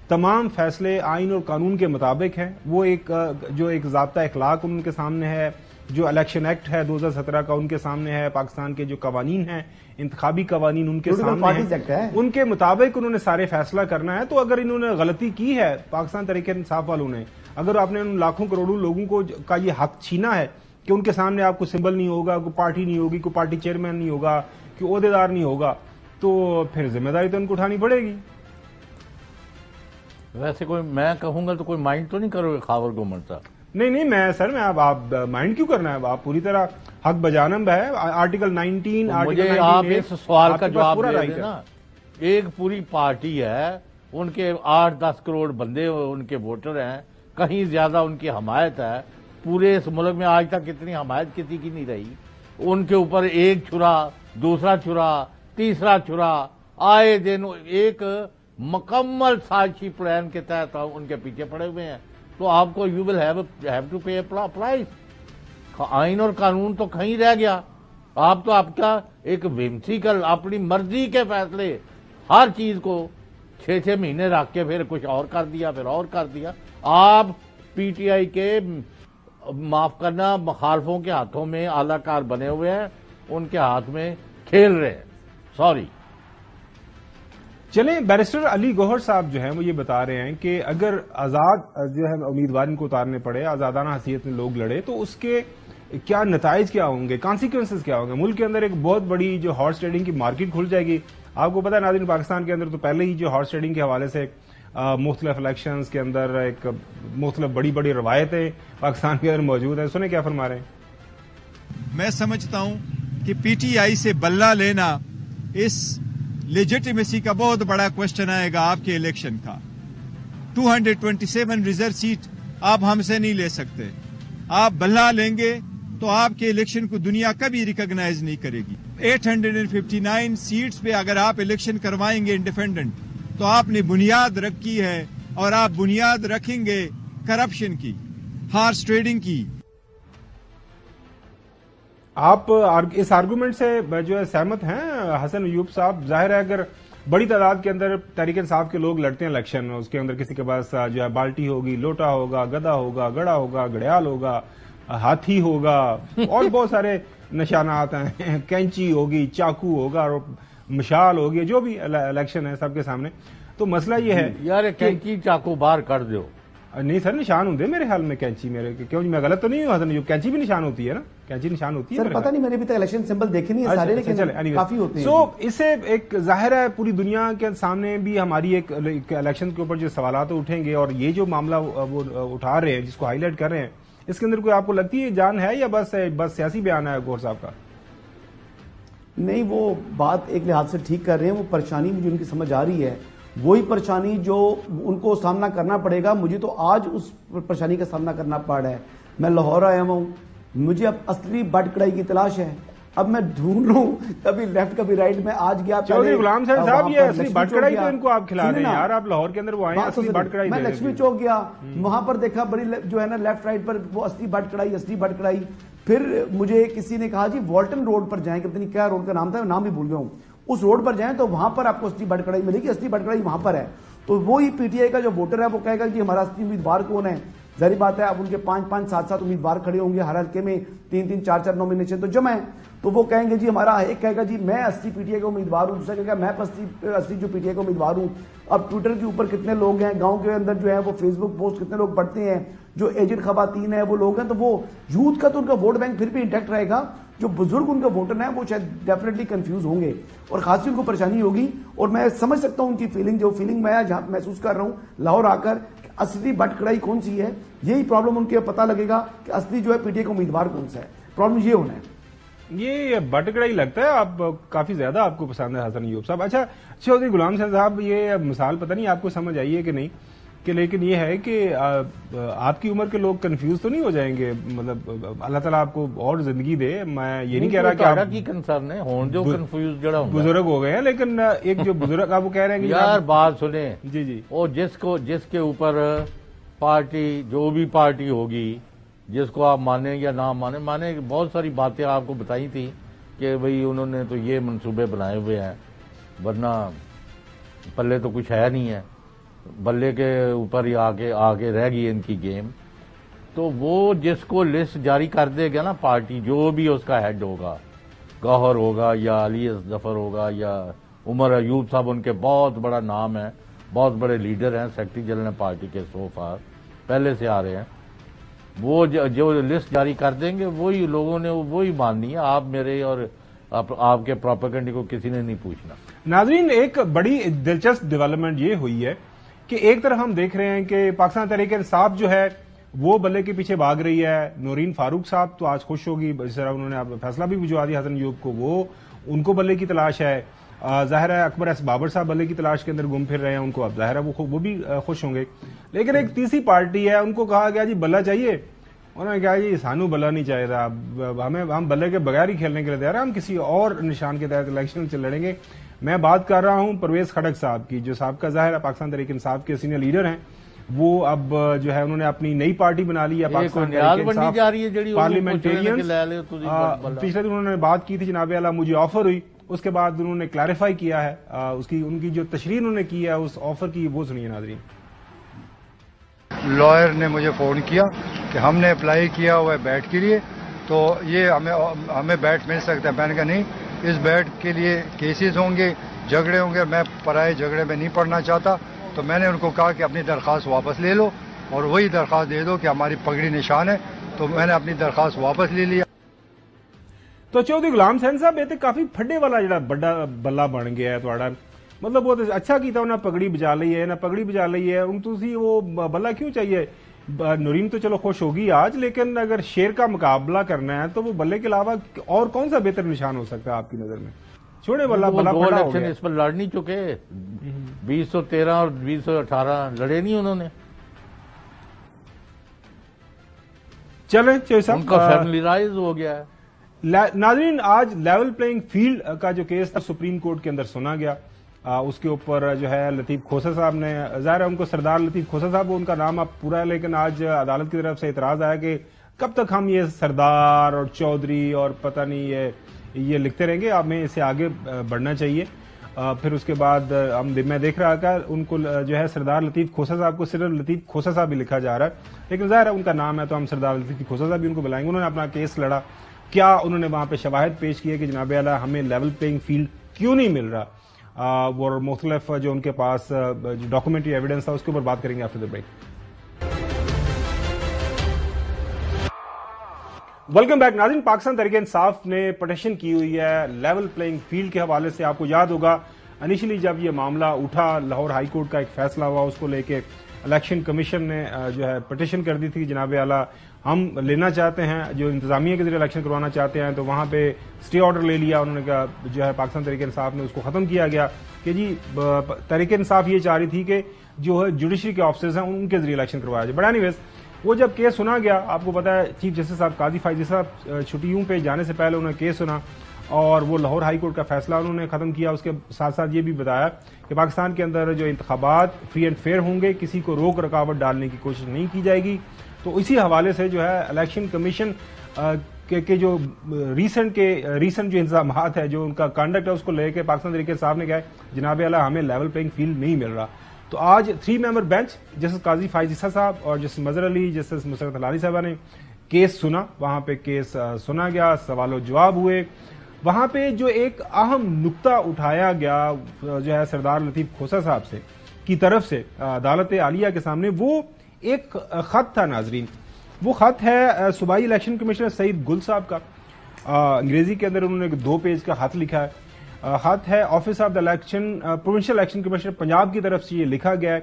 Speaker 1: تمام فیصلے آئین اور قانون کے مطابق ہیں. وہ ایک ضابطہ اخلاق ان کے سامنے ہے, جو الیکشن ایکٹ ہے 2017 کا ان کے سامنے ہے, پاکستان کے جو قوانین ہیں انتخابی قوانین ان کے سامنے ہیں, ان کے مطابق انہوں نے سارے فیصلہ کرنا ہے. تو اگر انہوں نے غلطی کی ہے پاکستان تحریک انصاف والوں نے, اگر آپ نے ان لاکھوں کروڑوں لوگوں کا یہ حق چھینا ہے کہ ان کے سامنے آپ کو سمبل نہیں ہوگا, کوئی پارٹی نہیں ہوگی, کوئی پارٹی چیئرمین نہیں ہوگا, کوئی عہدیدار نہیں ہوگا, تو پھر ذمہ داری تو ان کو اٹھانی پڑے گی.
Speaker 3: ویسے کوئی میں کہوں گا تو کوئی مائنڈ تو نہیں کرو گے خاور گومن صاحب؟
Speaker 1: نہیں میں سر میں آپ مائنڈ کیوں کرنا ہے؟ آپ پوری طرح حق بجانب ہے. آرٹیکل 19
Speaker 3: مجھے آپ اس سوال کا جواب دے دیں نا. ایک پوری پارٹی ہے, ان کے 8-10 کروڑ بندے ان کے ووٹر ہیں, کہیں زیادہ ان کی حمایت ہے. پورے اس ملک میں آج تک اتنی حمایت کسی کی نہیں رہی. ان کے اوپر ایک چھرا, دوسرا چھرا, تیسرا چھرا, آئے دن ایک مکمل سازشی پلان کے تحت ان کے پیچھے پڑے ہوئے ہیں. تو آپ کو you will have to pay price. آئین اور قانون تو کہیں رہ گیا. آپ تو آپ کا ایک ومسیکل اپنی مرضی کے فیصلے ہر چیز کو 6 مہینے رکھ کے پھر کچھ اور کر دیا, پھر اور کر دیا. آپ پی ٹی آئی کے معاف کرنا مخالفوں کے ہاتھوں میں اعلی کار بنے ہوئے ہیں, ان کے ہاتھ میں کھیل رہے ہیں. سوری.
Speaker 1: چلیں, بیرسٹر علی گوہر صاحب جو ہیں وہ یہ بتا رہے ہیں کہ اگر آزاد جو ہے امیدوار ان کو اتارنے پڑے, آزادانہ حیثیت میں لوگ لڑے, تو اس کے کیا نتائج کیا ہوں گے, کانسیکوینسز کیا ہوں گے. ملک کے اندر ایک بہت بڑی جو ہارس ٹریڈنگ کی مارکیٹ کھل جائے گی. آپ کو پتا ہے ناظرین, پاکستان کے اندر تو پہلے ہی جو ہارس ٹریڈنگ کے حوالے سے مختلف الیکشنز کے اندر ایک مختلف بڑی بڑی روایتیں پاکستان کے اندر موجود ہیں. سنیں کیا فرما رہے ہیں.
Speaker 2: میں سمجھتا ہوں کہ پی ٹی آئی سے بلہ لینا اس لیجیٹیمیسی کا بہت بڑا کوشچن آئے گا آپ کے الیکشن کا. 227 ریزرو سیٹ آپ ہم سے نہیں لے سکتے. آپ بلہ لیں گے تو آپ کے الیکشن کو دنیا کبھی ریکگنائز نہیں کرے گی. 859 سیٹس پہ اگر آپ الیکشن کروائیں گے انڈیپینڈنٹ, تو آپ نے بنیاد رکھی ہے, اور آپ بنیاد رکھیں گے کرپشن کی, ہارس ٹریڈنگ کی.
Speaker 1: آپ اس آرگومنٹ سے جو ہے سہمت ہیں حسن ایوب صاحب؟ ظاہر ہے اگر بڑی تعداد کے اندر تحریک انصاف کے لوگ لڑتے ہیں الیکشن, اس کے اندر کسی کے پاس جو ہے بالٹی ہوگی, لوٹا ہوگا, گدا ہوگا, گڑا ہوگا, گھڑیال ہوگا, ہاتھی ہوگا, اور بہت سارے نشانات ہیں, کینچی ہوگی, چاقو ہوگا, اور مشال ہوگی, جو بھی الیکشن ہے سب کے سامنے. تو مسئلہ یہ ہے
Speaker 3: یار کینچی چاقو باہر کر دو.
Speaker 1: نہیں سر, نشان ہوتے میرے خیال میں کینچی. میرے کیوں میں غلط تو نہیں ہوں حسن؟ کینچی بھی نشان ہوتی ہے نا, کینچی نشان ہوتی ہے.
Speaker 4: سر پتہ نہیں, میں نے ابھی تک الیکشن سمبل دیکھے نہیں سارے, لیکن کافی ہوتے ہیں.
Speaker 1: سو اس سے ایک ظاہر ہے پوری دنیا کے سامنے بھی ہماری ایک الیکشن کے اوپر جو سوالات اٹھیں گے, اور یہ جو معاملہ وہ اٹھا رہے ہیں, جس کو ہائی لائٹ کر رہے ہیں, اس کے اندر کوئی آپ کو لگتی ہے جان ہے, یا بس سیاسی بیان ہے گوہر صاحب کا؟
Speaker 4: نہیں, وہ بات ایک لحاظ سے ٹھیک کر رہے ہیں. وہ پریشانی مجھے ان کی سمجھ آ رہی ہے, وہی پریشانی جو ان کو سامنا کرنا پڑے گا. مجھے تو آج اس پریشانی کا سامنا کرنا پڑ رہا ہے. میں لاہور آیا ہوں, مجھے اب اصلی بٹ کڑائی کی تلاش ہے. اب میں ڈھونڈ رہا ہوں, کبھی لیفٹ کبھی رائٹ. میں آج گیا
Speaker 1: چودھری غلام صاحب, یہ اصلی بٹ کڑائی تو ان کو آپ کھلا دیں یار. آپ لاہور کے اندر وہ آئے اصلی بٹ کڑائی.
Speaker 4: میں لکشمی چوک گیا, وہاں پر دیکھا بڑی جو ہے نا لیفٹ رائٹ پر وہ اصلی بٹ کڑائی, اصلی بٹ کڑائی. پھر مجھے کسی نے کہا جی والٹن روڈ پر جائیں, کتنی کیا روڈ کا نام تھا, نام بھی بھول گیا ہوں. اس روڈ پر جائیں تو وہاں پر آپ کو اصلی بٹ کڑائی ملے گی. اصلی بٹ کڑائی وہاں پر ہے. تو وہی پی ٹی آئی کا جو ووٹر ہے وہ کہے گا کہ ہمارا اصلی امیدوار کون ہے. ظاہر بات ہے اب ان کے 5-5 7-7 امیدوار کھڑے ہوں گے, ہر حلقے میں 3-3 4-4 نامینیشن تو جمع ہے. تو وہ کہیں گے جی ہمارا, ایک کہے گا جی میں اصلی پی ٹی آئی کا امیدوار ہوں, دوسرا کہے گا میں اصلی جو پی ٹی آئی کا امیدوار ہوں. اب ٹویٹر کے اوپر کتنے لوگ ہیں, گاؤں کے اندر جو ہے وہ فیس بک پوسٹ کتنے لوگ پڑھتے ہیں, جو ایجنٹ خواتین ہیں وہ لوگ ہیں. تو وہ یوتھ کا تو ان کا ووٹ بینک پھر بھی انٹیکٹ رہے گا. جو بزرگ ان کا ووٹر ہیں وہ شاید ڈیفینیٹلی کنفیوز ہوں گے, اور خاصی ان کو پریشانی ہوگی. اور میں سمجھ سکتا ہوں ان کی فیلنگ, جو فیلنگ میں جہاں محسوس کر رہا ہوں لاہور آ کر, اصلی بٹ کڑائی کون سی ہے. یہی پرابلم ان کے پتہ لگے گا کہ اصلی جو ہے پی ٹی آئی کا امیدوار کون سا ہے. پرابلم یہ ہونا ہے.
Speaker 1: یہ بٹ کڑائی لگتا ہے آپ کافی زیادہ آپ کو پسند ہے حسن ایوب صاحب. اچھا چودھری غلام صاحب, یہ مثال پتہ نہیں آپ کو سمجھ آئی ہے کہ نہیں, کہ لیکن یہ ہے کہ آپ کی عمر کے لوگ کنفیوز تو نہیں ہو جائیں گے؟ مطلب اللہ تعالیٰ آپ کو اور زندگی دے. میں یہ نہیں کہہ رہا کہ آپ
Speaker 3: کی کنسرن ہے ہون جو کنفیوز جڑا ہوں
Speaker 1: بزرگ ہو گئے ہیں, لیکن ایک جو بزرگ آپ وہ کہہ رہے ہیں کہ
Speaker 3: یار بات سنیں.
Speaker 1: جی جی,
Speaker 3: وہ جس کے اوپر پارٹی, جو بھی پارٹی ہوگی, جس کو آپ مانیں یا نہ مانیں, بہت ساری باتیں آپ کو بتائی تھی کہ بھئی انہوں نے تو یہ منصوبے بنائے ہوئے ہیں, ورنہ پلے تو کچھ ہے نہیں ہے, بلے کے اوپر ہی آگے رہ گئی ان کی گیم. تو وہ جس کو لسٹ جاری کر دے گا نا پارٹی, جو بھی اس کا ہیڈ ہوگا, گوہر ہوگا یا علی ظفر ہوگا یا عمر ایوب صاحب, ان کے بہت بڑا نام ہے, بہت بڑے لیڈر ہیں, سیکرٹری جنرل پارٹی کے سو فار پہلے سے آ رہے ہیں. وہ جو لسٹ جاری کر دیں گے وہی لوگوں نے وہی ماننی ہے. آپ میرے اور آپ کے پروپیگنڈے کو کسی نے نہیں پوچھنا.
Speaker 1: ناظرین, ایک بڑی دلچسپ ڈیولپمنٹ یہ ہوئی ہے کہ ایک طرف ہم دیکھ رہے ہیں کہ پاکستان تحریک انصاف جو ہے وہ بلے کے پیچھے بھاگ رہی ہے. نورین فاروق صاحب تو آج خوش ہوگی, اس طرح انہوں نے فیصلہ بھی بھجوا دیا حسن ایوب کو, وہ ان کو بلے کی تلاش ہے. ظاہر ہے اکبر ایس بابر صاحب بلے کی تلاش کے اندر گم پھر رہے ہیں, ان کو اب ظاہر ہے وہ بھی خوش ہوں گے. لیکن ایک تیسری پارٹی ہے, ان کو کہا گیا جی بلہ چاہیے, انہوں نے کہا جی سانو بلہ نہیں چاہیے تھا, ہم بلے کے بغیر ہی کھیلنے کے لیے تیار ہیں, ہم کسی اور نشان کے تحت الیکشن سے لڑیں گے. میں بات کر رہا ہوں پرویز خٹک صاحب کی, جو صاحب کا ظاہر ہے پاکستان تحریک انصاف کے سینئر لیڈر ہیں. وہ اب جو ہے انہوں نے اپنی نئی پارٹی بنا لی ہے پاکستان تحریک انصاف پارلیمنٹیرین. پچھلے دن انہوں نے بات کی تھی جناب اعلیٰ, مجھے آفر ہوئی, اس کے بعد انہوں نے کلیریفائی کیا ہے, ان کی جو تشریح انہوں نے کی ہے اس آفر کی, وہ سنیے ناظرین.
Speaker 6: لائر نے مجھے فون کیا کہ ہم نے اپلائی کیا ہوا ہے بیٹ کے لیے, تو یہ ہمیں بیٹ مل سکتا ہے. میں نے کہا نہیں, اس بیٹ کے لیے کیسز ہوں گے, جھگڑے ہوں گے, میں پرائے جھگڑے میں نہیں پڑنا چاہتا. تو میں نے ان کو کہا کہ اپنی درخواست واپس لے لو اور وہی درخواست دے دو کہ ہماری پگڑی نشان ہے. تو میں نے اپنی درخواست واپس لے لیا.
Speaker 1: تو چودھری غلام حسین صاحب یہ کافی پھڈے والا جڑا بڑا بلہ بن گیا ہے تھوڑا, مطلب بہت اچھا کیتا انہیں پگڑی بجا لی ہے, پگڑی بجا لی ہے, ان تسی وہ بلہ کیوں چاہیے؟ نورین تو چلو خوش ہوگی آج, لیکن اگر شیر کا مقابلہ کرنا ہے تو وہ بلے کے علاوہ اور کون سا بہتر نشان ہو سکتا ہے آپ کی نظر میں؟ چھوڑے بلہ پڑا ہو گیا.
Speaker 3: اس پر لڑ نہیں چکے, 2013 اور 2018 لڑے نہیں انہوں نے.
Speaker 1: چلیں چوہدری صاحب,
Speaker 3: ان کا فیملیرائز ہو گیا ہے.
Speaker 1: ناظرین, آج لیول پلینگ فیلڈ کا جو کیس تھا سپریم کورٹ کے اندر سنا گیا, اس کے اوپر جو ہے لطیف کھوسا صاحب نے, ظاہر ہے ان کو سردار لطیف کھوسا صاحب ان کا نام اب پورا ہے, لیکن آج عدالت کی طرف سے اعتراض آیا کہ کب تک ہم یہ سردار اور چودھری اور پتہ نہیں یہ لکھتے رہیں گے, ہمیں اسے آگے بڑھنا چاہیے. پھر اس کے بعد میں دیکھ رہا تھا ان کو جو ہے سردار لطیف کھوسا صاحب کو صرف لطیف کھوسا صاحب ہی لکھا جا رہا ہے, لیکن ظاہر ہے ان کا نام ہے تو ہم سردار لطیف کھوسا صاحب بھی ان کو بلائیں گے. انہوں نے اپنا کیس لڑا, کیا انہوں نے وہاں پہ شواہد پیش کیے کہ جناب اعلیٰ ہمیں لیول پلینگ فیلڈ کیوں نہیں مل رہا, اور مختلف جو ان کے پاس ڈاکومنٹری ایویڈنس تھا اس کے اوپر بات کریں گے after the break. Welcome back ناظرین. پاکستان تحریک انصاف نے پٹیشن کی ہوئی ہے لیول پلینگ فیلڈ کے حوالے سے. آپ کو یاد ہوگا انیشلی جب یہ معاملہ اٹھا, لاہور ہائی کورٹ کا ایک فیصلہ ہوا, اس کو لے کے الیکشن کمیشن نے جو ہے پٹیشن کر دی تھی جناب اعلیٰ ہم لینا چاہتے ہیں, جو انتظامیہ کے ذریعے الیکشن کروانا چاہتے ہیں, تو وہاں پہ اسٹے آرڈر لے لیا. انہوں نے کہا جو ہے پاکستان تحریک انصاف نے اس کو ختم کیا گیا کہ جی تحریک انصاف یہ چاہ رہی تھی کہ جو ہے جوڈیشری کے آفیسرز ہیں ان کے ذریعے الیکشن کروایا جائے. بٹ اینی ویز وہ جب کیس سنا گیا, آپ کو پتا ہے چیف جسٹس صاحب قاضی فائزی صاحب چھٹیوں پہ جانے سے پہلے انہوں نے کیس سنا اور وہ لاہور ہائی کورٹ کا فیصلہ انہوں نے ختم کیا. اس کے ساتھ ساتھ یہ بھی بتایا کہ پاکستان کے اندر جو انتخابات فری اینڈ فیئر ہوں گے, کسی کو روک رکاوٹ ڈالنے کی کوشش نہیں کی جائے گی. تو اسی حوالے سے جو ہے الیکشن کمیشن کے جو ریسنٹ جو انتظامات ہے, جو ان کا کنڈکٹ ہے, اس کو لے کے پاکستان تحریک انصاف نے کہا جناب اعلیٰ ہمیں لیول پلینگ فیلڈ نہیں مل رہا. تو آج 3 ممبر بینچ جسٹس قاضی فائز عیسیٰ صاحب اور جسٹس مظہر علی, جسٹس مسرت ہلالی صاحبہ نے کیس سنا. وہاں پہ کیس سنا گیا, سوال و جواب ہوئے. وہاں پہ جو ایک اہم نقطہ اٹھایا گیا جو ہے سردار لطیف کھوسا صاحب سے کی طرف سے عدالت عالیہ کے سامنے, وہ ایک خط تھا ناظرین. وہ خط ہے صوبائی الیکشن کمشنر سعید گل صاحب کا. انگریزی کے اندر انہوں نے 2 پیج کا خط لکھا ہے. خط ہے office of the election provincial election commissioner Punjab کی طرف سے یہ لکھا گیا ہے.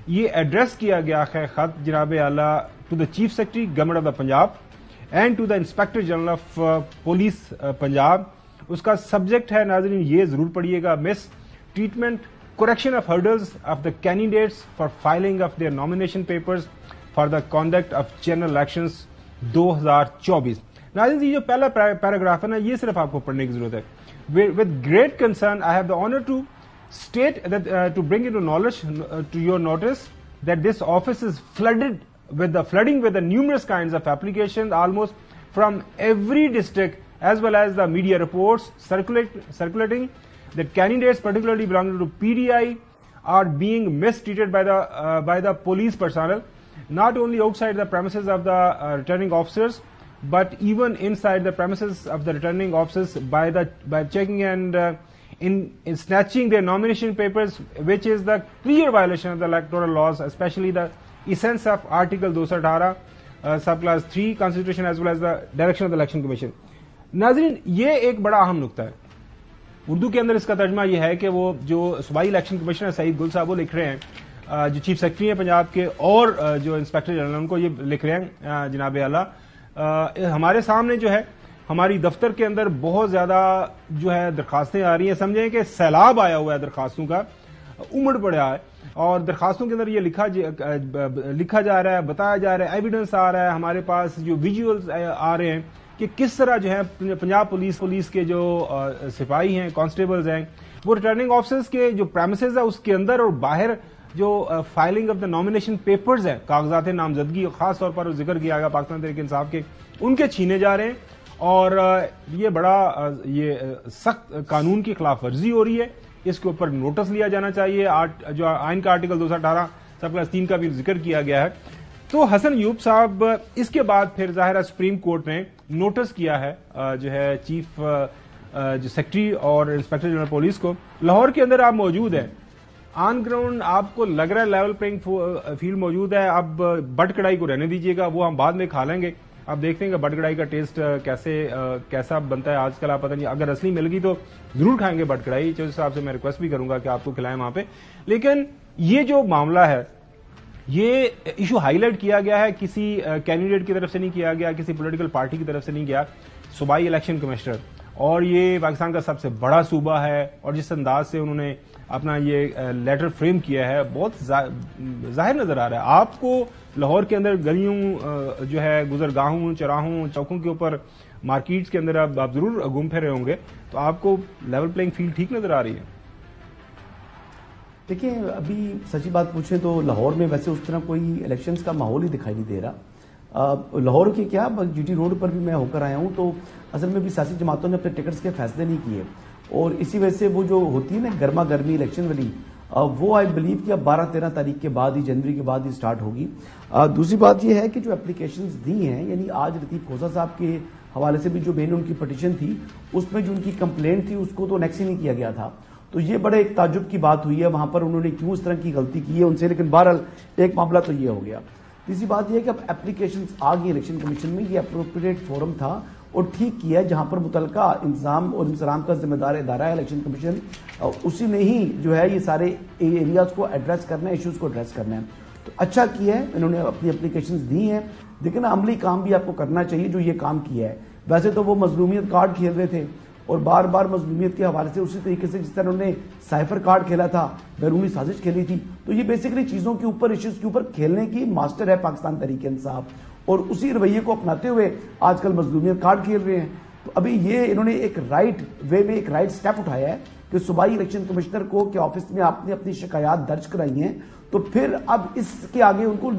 Speaker 1: یہ ایڈریس کیا گیا ہے خط جناب اعلیٰ to the chief secretary government of the Punjab and to the inspector general of police Punjab. اس کا سبجیکٹ ہے ناظرین, یہ ضرور پڑھیے گا, mistreatment correction of hurdles of the candidates for filing of their nomination papers for the conduct of general elections 2024. ناظرین یہ جو پہلا پیراگراف ہے نا, یہ صرف آپ کو پڑھنے کی ضرورت ہے. With great concern I have the honor to state that to bring into knowledge to your notice that this office is flooding with the numerous kinds of applications almost from every district, as well as the media reports circulating that candidates particularly belonging to PDI are being mistreated by the police personnel, not only outside the premises of the returning officers, but even inside the premises of the returning officers by checking and in snatching their nomination papers, which is the clear violation of the electoral laws, especially the essence of Article 218, subclass 3 Constitution, as well as the direction of the Election Commission. ناظرین یہ ایک بڑا اہم نقطہ ہے. اردو کے اندر اس کا ترجمہ یہ ہے کہ وہ جو صوبائی الیکشن کمشنر سعید گل صاحب وہ لکھ رہے ہیں جو چیف سیکرٹری ہیں پنجاب کے اور جو انسپیکٹر جنرل ان کو یہ لکھ رہے ہیں جناب اعلیٰ ہمارے سامنے جو ہے ہماری دفتر کے اندر بہت زیادہ جو ہے درخواستیں آ رہی ہیں. سمجھیں کہ سیلاب آیا ہوا ہے درخواستوں کا, امڑ پڑا ہے, اور درخواستوں کے اندر یہ لکھا جا رہا ہے, بتایا جا رہا ہے, ایویڈنس آ رہا ہے, ہمارے پاس جو ویژولز آ رہے ہیں کہ کس طرح جو ہے پنجاب پولیس کے جو سپاہی ہیں, کانسٹیبلز ہیں, وہ ریٹرننگ آفیسرز کے جو پریمیسز ہے اس کے اندر اور باہر جو filing of the nomination papers ہیں, کاغذات نامزدگی, خاص طور پر ذکر کیا گیا پاکستان تحریک انصاف کے, ان کے چھینے جا رہے ہیں. اور یہ بڑا سخت قانون کی خلاف ورزی ہو رہی ہے. اس کے اوپر نوٹس لیا جانا چاہیے. جو آئین کا آرٹیکل 218 سب کلاس 3 کا بھی ذکر کیا گیا ہے. تو حسن ایوب صاحب اس کے بعد پھر ظاہرہ سپریم کورٹ نے نوٹس کیا ہے جو ہے چیف جو سیکرٹری اور انسپیکٹر جنرل پولیس کو. لاہور کے اندر آپ موجود ہیں, آن گراؤنڈ آپ کو لگ رہا ہے لیول پلینگ فیلڈ موجود ہے. اب بٹ کڑائی کو رہنے دیجیے گا, وہ ہم بعد میں کھا لیں گے. آپ دیکھتے ہیں کہ بٹ کڑائی کا ٹیسٹ کیسا بنتا ہے آج کل. آپ پتہ نہیں, اگر اصلی مل گئی تو ضرور کھائیں گے بٹ کڑائی. چودھری صاحب سے میں ریکویسٹ بھی کروں گا کہ آپ کو کھلائیں وہاں پہ. لیکن یہ جو معاملہ ہے, یہ ایشو ہائی لائٹ کیا گیا ہے, کسی کینڈیڈیٹ کی طرف سے نہیں کیا گیا, کسی پولیٹیکل پارٹی کی طرف سے نہیں گیا. صوبائی الیکشن کمشنر, اور یہ پاکستان کا سب سے بڑا صوبہ ہے, اور جس انداز سے انہوں نے اپنا یہ لیٹر فریم کیا ہے بہت ظاہر نظر آ رہا ہے. آپ کو لاہور کے اندر گلیوں جو ہے گزرگاہوں, چراہوں, چوکوں کے اوپر, مارکیٹس کے اندر آپ ضرور گھوم پھر رہے ہوں گے, تو آپ کو لیول پلینگ فیلڈ ٹھیک نظر آ رہی ہے؟
Speaker 4: دیکھیں, ابھی سچی بات پوچھیں تو لاہور میں ویسے اس طرح کوئی الیکشنز کا ماحول ہی دکھائی نہیں دے رہا. لاہور کے کیا جی ٹی روڈ پر بھی میں ہو کر آیا ہوں, تو اصل میں بھی سیاسی جماعتوں نے اپنے ٹکٹس کے فیصلے نہیں کیے, اور اسی وجہ سے وہ جو ہوتی ہے نا گرما گرمی الیکشن والی, وہ آئی بلیو کہ اب 12-13 تاریخ کے بعد ہی, جنوری کے بعد ہی سٹارٹ ہوگی. دوسری بات یہ ہے کہ جو اپلیکیشنز دی ہیں, یعنی آج لطیف کھوسہ صاحب کے حوالے سے بھی جو میں نے ان کی پٹیشن تھی, اس میں جو ان کی کمپلینٹ تھی اس کو تو نیکس ہی نہیں کیا گیا تھا. تو یہ بڑے ایک تعجب کی بات ہوئی ہے وہاں پر, انہوں نے کیوں اس طرح کی غلطی کی ہے ان سے. لیکن بہرحال ایک معاملہ تو یہ ہو گیا. تیسری بات یہ ہے کہ اب اپلیکیشنز آ گئی الیکشن کمیشن میں, یہ اپروپریٹ فورم تھا اور ٹھیک کیا ہے, جہاں پر متعلقہ انتظام اور انسلام کا ذمہ دار ادارہ ہے الیکشن کمیشن, اسی نے ہی جو ہے یہ سارے ایریاز کو ایڈریس کرنا ہے, ایشوز کو ایڈریس کرنا ہے. تو اچھا کیا ہے, انہوں نے اپنی اپلیکیشنز دی ہیں, لیکن عملی کام بھی آپ کو کرنا چاہیے جو یہ کام کیا ہے. ویسے تو وہ مظلومیت کارڈ کھیل رہے تھے, اور بار بار مظلومیت کے حوالے سے اسی طریقے سے جس طرح انہوں نے سائفر کارڈ کھیلا تھا, بیرونی سازش کھیلی تھی, تو یہ بیسیکلی چیزوں کے اوپر, ایشوز کے اوپر کھیلنے کی ماسٹر ہے پاکستان تحریک انصاف, اور اسی رویے کو اپناتے ہوئے آج کل مظلومیت کارڈ کھیل رہے ہیں. تو ابھی یہ انہوں نے ایک رائٹ وے میں ایک رائٹ سٹیپ اٹھایا ہے کہ صوبائی الیکشن کمشنر کو کہ آفس میں آپ نے اپنی شکایات درج کرائی ہیں, تو پھر اب اس کے آگے ان کو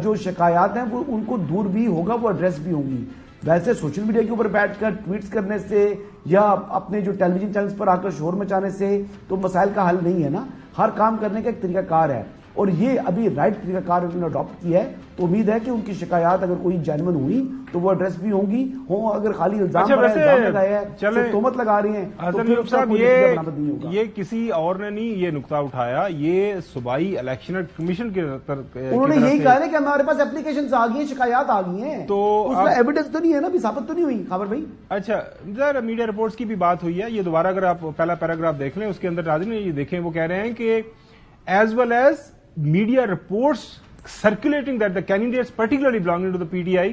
Speaker 4: جو شکایات ہیں وہ ان کو دور بھی ہوگا, وہ ایڈریس بھی ہوں گی. ویسے سوشل میڈیا کے اوپر بیٹھ کر ٹویٹس کرنے سے یا اپنے جو ٹیلی ویژن چینلز پر آ کر شور مچانے سے تو مسائل کا حل نہیں ہے نا. ہر کام کرنے کا ایک طریقہ کار ہے, اور یہ ابھی رائٹ طریقہ کار انہوں نے اڈاپٹ کیا ہے. تو امید ہے کہ ان کی شکایات اگر کوئی جینوئن ہوئی تو وہ ایڈریس بھی ہوں گی, اگر خالی الزام لگایا ہے, تہمت لگا رہی ہیں,
Speaker 1: حسن صاحب یہ کسی اور نے نہیں یہ نقطہ اٹھایا, یہ صوبائی الیکشن کمیشن کے
Speaker 4: انہوں نے یہی کہا ہے کہ ہمارے پاس اپلیکیشنز آ گئی ہیں, شکایات آ گئی ہیں, تو اس کا ایویڈنس تو نہیں ہے نا, ابھی ثابت تو نہیں ہوئی خبر بھائی.
Speaker 1: اچھا, ذرا میڈیا رپورٹس کی بھی بات ہوئی ہے, یہ دوبارہ اگر آپ پہلا پیراگراف دیکھ لیں اس کے اندر ناظرین یہ دیکھیں, وہ کہہ رہے ہیں کہ as well as media reports circulating that the candidates particularly belonging to the PTI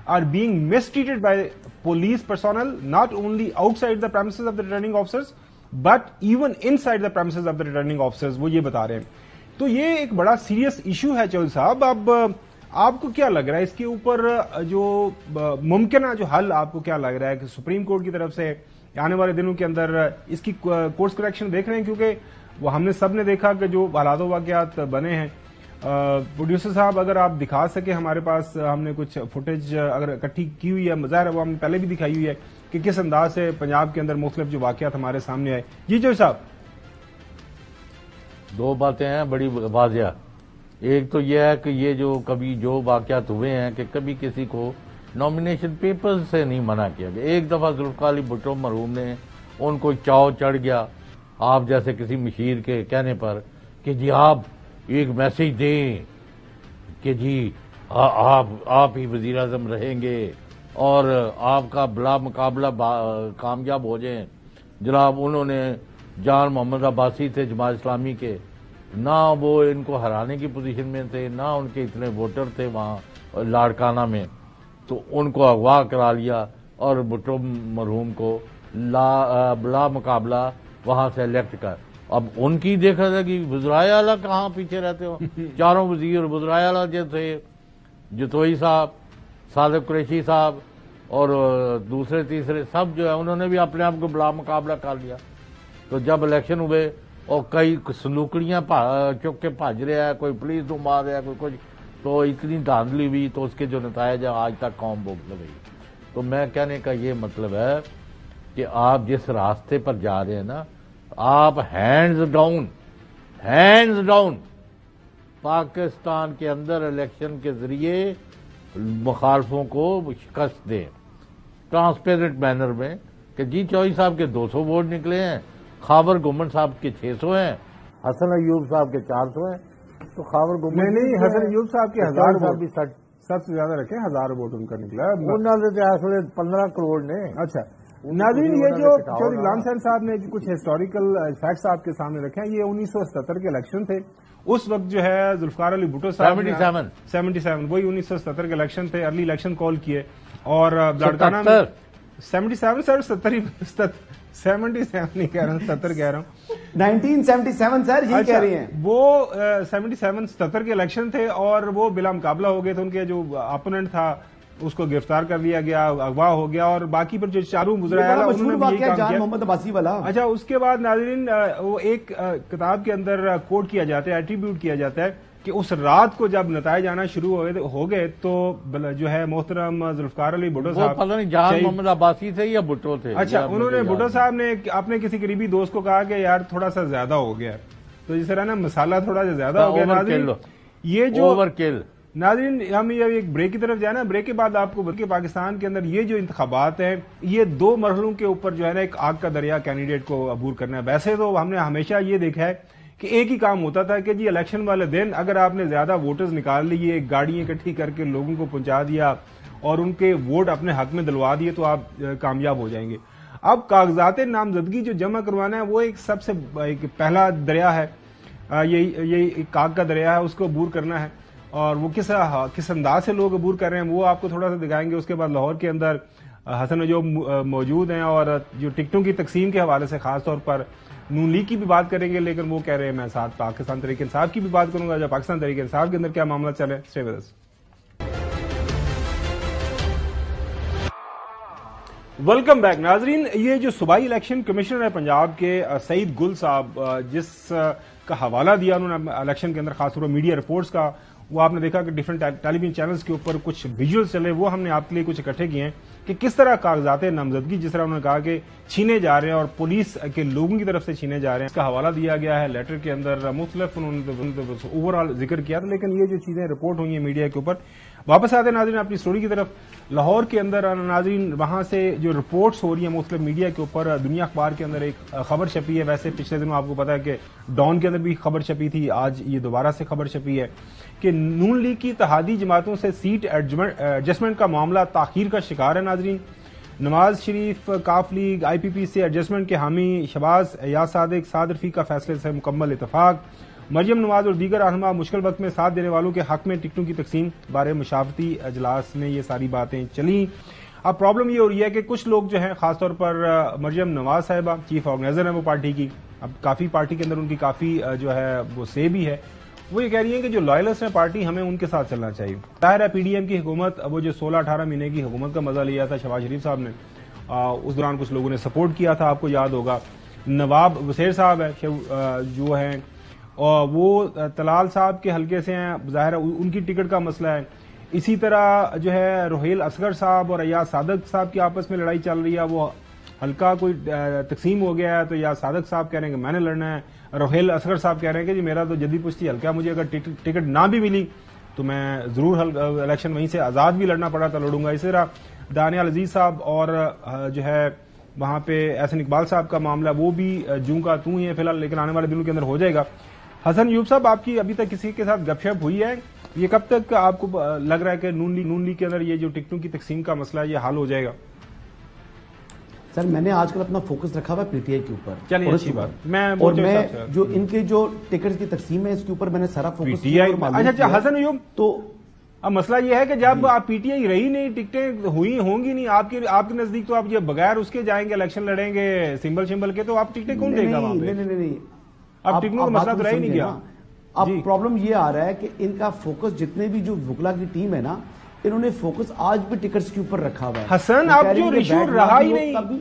Speaker 1: are being mistreated by police personnel not only outside the premises of the returning officers but even inside the premises of the returning officers, وہ یہ بتا رہے ہیں. تو یہ ایک بڑا serious issue ہے چودھری صاحب. اب آپ کو کیا لگ رہا ہے اس کے اوپر جو ممکنہ جو حل آپ کو کیا لگ رہا ہے کہ سپریم کورٹ کی طرف سے آنے والے دنوں کے اندر اس کی کورس کریکشن دیکھ رہے ہیں؟ کیونکہ وہ ہم نے سب نے دیکھا کہ جو حالات و واقعات بنے ہیں. پروڈیوسر صاحب اگر آپ دکھا سکے, ہمارے پاس ہم نے کچھ فوٹیج اگر اکٹھی کی ہوئی ہے, ظاہر ہے وہ ہم نے پہلے بھی دکھائی ہوئی ہے کہ کس انداز سے پنجاب کے اندر مختلف جو واقعات ہمارے سامنے آئے. جی چودھری صاحب,
Speaker 3: دو باتیں ہیں بڑی واضح. ایک تو یہ ہے کہ یہ جو کبھی جو واقعات ہوئے ہیں کہ کبھی کسی کو نامینیشن پیپر سے نہیں منع کیا گیا. ایک دفعہ ذوالفقار علی بھٹو مرحوم نے ان کو چاؤ چڑھ گیا آپ جیسے کسی مشیر کے کہنے پر کہ جی آپ ایک میسج دیں کہ جی آپ ہی وزیر اعظم رہیں گے اور آپ کا بلا مقابلہ کامیاب ہو جائیں. جناب انہوں نے جان محمد عباسی تھے جماعت اسلامی کے, نہ وہ ان کو ہرانے کی پوزیشن میں تھے، نہ ان کے اتنے ووٹر تھے وہاں لاڑکانہ میں، تو ان کو اغوا کرا لیا اور بھٹو مرحوم کو بلا مقابلہ وہاں سے الیکٹ کر. اب ان کی دیکھا تھا کہ وزرائے اعلیٰ کہاں پیچھے رہتے ہو، چاروں وزیر وزرائے اعلیٰ جو تھے، جتوئی صاحب، صادق قریشی صاحب اور دوسرے تیسرے سب جو ہے انہوں نے بھی اپنے آپ کو بلا مقابلہ کر لیا. تو جب الیکشن ہوئے اور کئی سلوکڑیاں چک کے بھاج رہا ہے، کوئی پولیس کو مار رہا ہے، کوئی کچھ، تو اتنی دھاندلی ہوئی تو اس کے جو نتائج آج تک قوم بھوگ گئی. تو میں کہنے کا یہ مطلب ہے کہ آپ جس راستے پر جا رہے ہیں نا، آپ ہینڈز ڈاؤن پاکستان کے اندر الیکشن کے ذریعے مخالفوں کو شکست دیں ٹرانسپیرنٹ مینر میں، کہ جی چوئی صاحب کے 200 ووٹ نکلے ہیں، خاور گومن صاحب کے 600 ہیں، حسن ایوب صاحب کے 400 ہیں. تو خاور گومن
Speaker 1: نہیں، حسن ایوب صاحب کے 1000 صاحب بھی سب سے زیادہ رکھے، 1000 ووٹ ان کا نکلا ہے.
Speaker 3: 15 کروڑ نے.
Speaker 1: اچھا ناظرین، یہ جو چودھری غلام حسین صاحب نے کچھ ہسٹوریکل فیکٹس آپ کے سامنے رکھے ہیں، یہ 1977 کے الیکشن تھے. اس وقت جو ہے ذوالفقار علی بھٹو صاحب 77 وہی 1977 کے الیکشن تھے، ارلی الیکشن کال کیے اور لاڑکانہ میں 77 سر 77 نہیں کہہ رہا ہوں، 77 کہہ رہا ہوں،
Speaker 4: 1977 سر یہ کہہ رہے ہیں.
Speaker 1: وہ 77 کے الیکشن تھے اور وہ بلا مقابلہ ہو گئے تھے. ان کے جو اپوننٹ تھا اس کو گرفتار کر لیا گیا، اغوا ہو گیا، اور باقی پر جو چاروں گزرا
Speaker 4: جان محمد عباسی والا.
Speaker 1: اچھا، اس کے بعد ناظرین وہ ایک کتاب کے اندر کوٹ کیا جاتا ہے، ایٹریبیوٹ کیا جاتا ہے کہ اس رات کو جب نتائج آنا شروع ہو گئے تو جو ہے محترم ذوالفقار علی بھٹو صاحب،
Speaker 3: پتہ نہیں جان محمد عباسی تھے یا بھٹو تھے.
Speaker 1: اچھا، انہوں نے بھٹو صاحب نے اپنے کسی قریبی دوست کو کہا کہ یار تھوڑا سا زیادہ ہو گیا، تو جس طرح نا مسالہ تھوڑا سا زیادہ ہو گیا. ناظرین یہ جو
Speaker 3: اوور کل،
Speaker 1: ناظرین ہم یہ ایک بریک کی طرف جانا، بریک کے بعد آپ کو بلکہ پاکستان کے اندر یہ جو انتخابات ہیں یہ 2 مرحلوں کے اوپر جو ہے نا ایک آگ کا دریا کینڈیڈیٹ کو عبور کرنا ہے. ویسے تو ہم نے ہمیشہ یہ دیکھا ہے کہ ایک ہی کام ہوتا تھا کہ جی الیکشن والے دن اگر آپ نے زیادہ ووٹرز نکال لیے، گاڑیاں اکٹھی کر کے لوگوں کو پہنچا دیا اور ان کے ووٹ اپنے حق میں دلوا دیے تو آپ کامیاب ہو جائیں گے. اب کاغذات نامزدگی جو جمع کروانا ہے وہ ایک سب سے پہلا دریا ہے، یہ آگ کا دریا ہے، اس کو عبور کرنا ہے. اور وہ کس انداز سے لوگ عبور کر رہے ہیں وہ آپ کو تھوڑا سا دکھائیں گے. اس کے بعد لاہور کے اندر حسن ایوب موجود ہیں اور جو ٹکٹوں کی تقسیم کے حوالے سے خاص طور پر نون لیگ کی بھی بات کریں گے، لیکن وہ کہہ رہے ہیں میں ساتھ پاکستان تحریک انصاف کی بھی بات کروں گا. جب پاکستان تحریک انصاف کے اندر کیا معاملہ چلے، stay with us. Welcome back ناظرین. یہ جو صوبائی الیکشن کمشنر ہے پنجاب کے سعید گل صاحب، جس کا حوالہ دیا انہوں نے الیکشن کے اندر خاص طور پر میڈیا رپورٹس کا، وہ آپ نے دیکھا کہ ڈفرنٹ ٹیلی ویژن چینلز کے اوپر کچھ ویژولز چلے، وہ ہم نے آپ کے لیے کچھ اکٹھے کیے ہیں کہ کس طرح کاغذات نامزدگی جس طرح انہوں نے کہا کہ چھینے جا رہے ہیں اور پولیس کے لوگوں کی طرف سے چھینے جا رہے ہیں. اس کا حوالہ دیا گیا ہے لیٹر کے اندر، مختلف انہوں نے اوور آل ذکر کیا تھا. لیکن یہ جو چیزیں رپورٹ ہوئی ہیں میڈیا کے اوپر، واپس آتے ہیں ناظرین اپنی سٹوری کی طرف. لاہور کے اندر ناظرین وہاں سے جو رپورٹس ہو رہی ہیں مختلف میڈیا کے اوپر، دنیا اخبار کے اندر ایک خبر چھپی ہے. ویسے پچھلے دنوں آپ کو پتا ہے کہ ڈان کے اندر بھی خبر چھپی تھی، آج یہ دوبارہ سے خبر چھپی ہے کہ نون لیگ کی اتحادی جماعتوں سے سیٹ ایڈجسٹمنٹ کا معاملہ تاخیر کا شکار ہے. ناظرین نواز شریف کاف لیگ آئی پی پی سے ایڈجسٹمنٹ کے حامی شہباز یا صادق سعد رفیق کا فیصلے سے مکمل اتفاق. مریم نواز اور دیگر رہنما مشکل وقت میں ساتھ دینے والوں کے حق میں ٹکٹوں کی تقسیم بارے مشاورتی اجلاس میں یہ ساری باتیں چلیں. اب پرابلم یہ ہو رہی ہے کہ کچھ لوگ جو ہیں خاص طور پر مریم نواز صاحبہ چیف آرگنائزر ہیں وہ پارٹی کی، اب کافی پارٹی کے اندر ان کی کافی جو ہے وہ سے بھی ہے، وہ یہ کہہ رہی ہیں کہ جو لائلسٹ ہیں پارٹی ہمیں ان کے ساتھ چلنا چاہیے. ظاہر ہے پی ڈی ایم کی حکومت، وہ جو 16-18 مہینے کی حکومت کا مزہ لیا تھا شہباز شریف صاحب نے، اس دوران کچھ لوگوں نے سپورٹ کیا تھا، آپ کو یاد ہوگا. نواب وزیر صاحب ہے جو ہیں اور وہ طلال صاحب کے حلقے سے ہیں، ظاہر ہے ان کی ٹکٹ کا مسئلہ ہے. اسی طرح جو ہے روہیل اصغر صاحب اور ایاز صادق صاحب کی آپس میں لڑائی چل رہی ہے، وہ حلقہ کوئی تقسیم ہو گیا ہے تو ایاز صادق صاحب کہہ رہے ہیں کہ میں نے لڑنا ہے، روہیل اصغر صاحب کہہ رہے ہیں کہ جی میرا تو جدید پشتی حلقہ، مجھے اگر ٹکٹ نہ بھی ملی تو میں ضرور الیکشن وہیں سے آزاد بھی لڑنا پڑا تو لڑوں گا. اسی طرح دانیال عزیز صاحب اور جو ہے وہاں پہ احسن اقبال صاحب کا معاملہ وہ بھی جوں کا توں ہی ہے فی الحال، لیکن آنے والے دنوں کے اندر ہو جائے گا. حسن ایوب صاحب آپ کی ابھی تک کسی کے ساتھ گپ شپ ہوئی ہے؟ یہ کب تک آپ کو لگ رہا ہے کہ نون لیگ کے اندر یہ جو ٹکٹوں کی تقسیم کا مسئلہ ہے یہ حل ہو جائے گا؟
Speaker 4: سر میں نے آج کل اپنا فوکس رکھا ہوا ہے پی ٹی آئی کے اوپر.
Speaker 1: چلیے اچھی بات.
Speaker 4: اور میں جو ان کے جو ٹکٹ کی تقسیم ہے اس کے اوپر میں نے سارا فوکس
Speaker 1: کیا. اچھا حسن ایوب, تو اب مسئلہ یہ ہے کہ جب آپ پی ٹی آئی رہی نہیں, ٹکٹیں ہوں گی نہیں آپ کے نزدیک, تو آپ یہ بغیر اس کے جائیں گے الیکشن لڑیں گے سمبل شمبل کے, تو آپ ٹکٹیں کون دے گا وہاں پہ؟
Speaker 4: نہیں,
Speaker 1: اب ٹکٹوں کا مسئلہ تو رہ ہی نہیں گیا.
Speaker 4: اب پرابلم یہ آ رہا ہے کہ ان کا فوکس, جتنے بھی جو وکلا کی ٹیم ہے نا, انہوں نے فوکس آج بھی ٹکٹس کے اوپر رکھا ہوا ہے.
Speaker 1: حسن اب جو ریشو رہا ہی نہیں,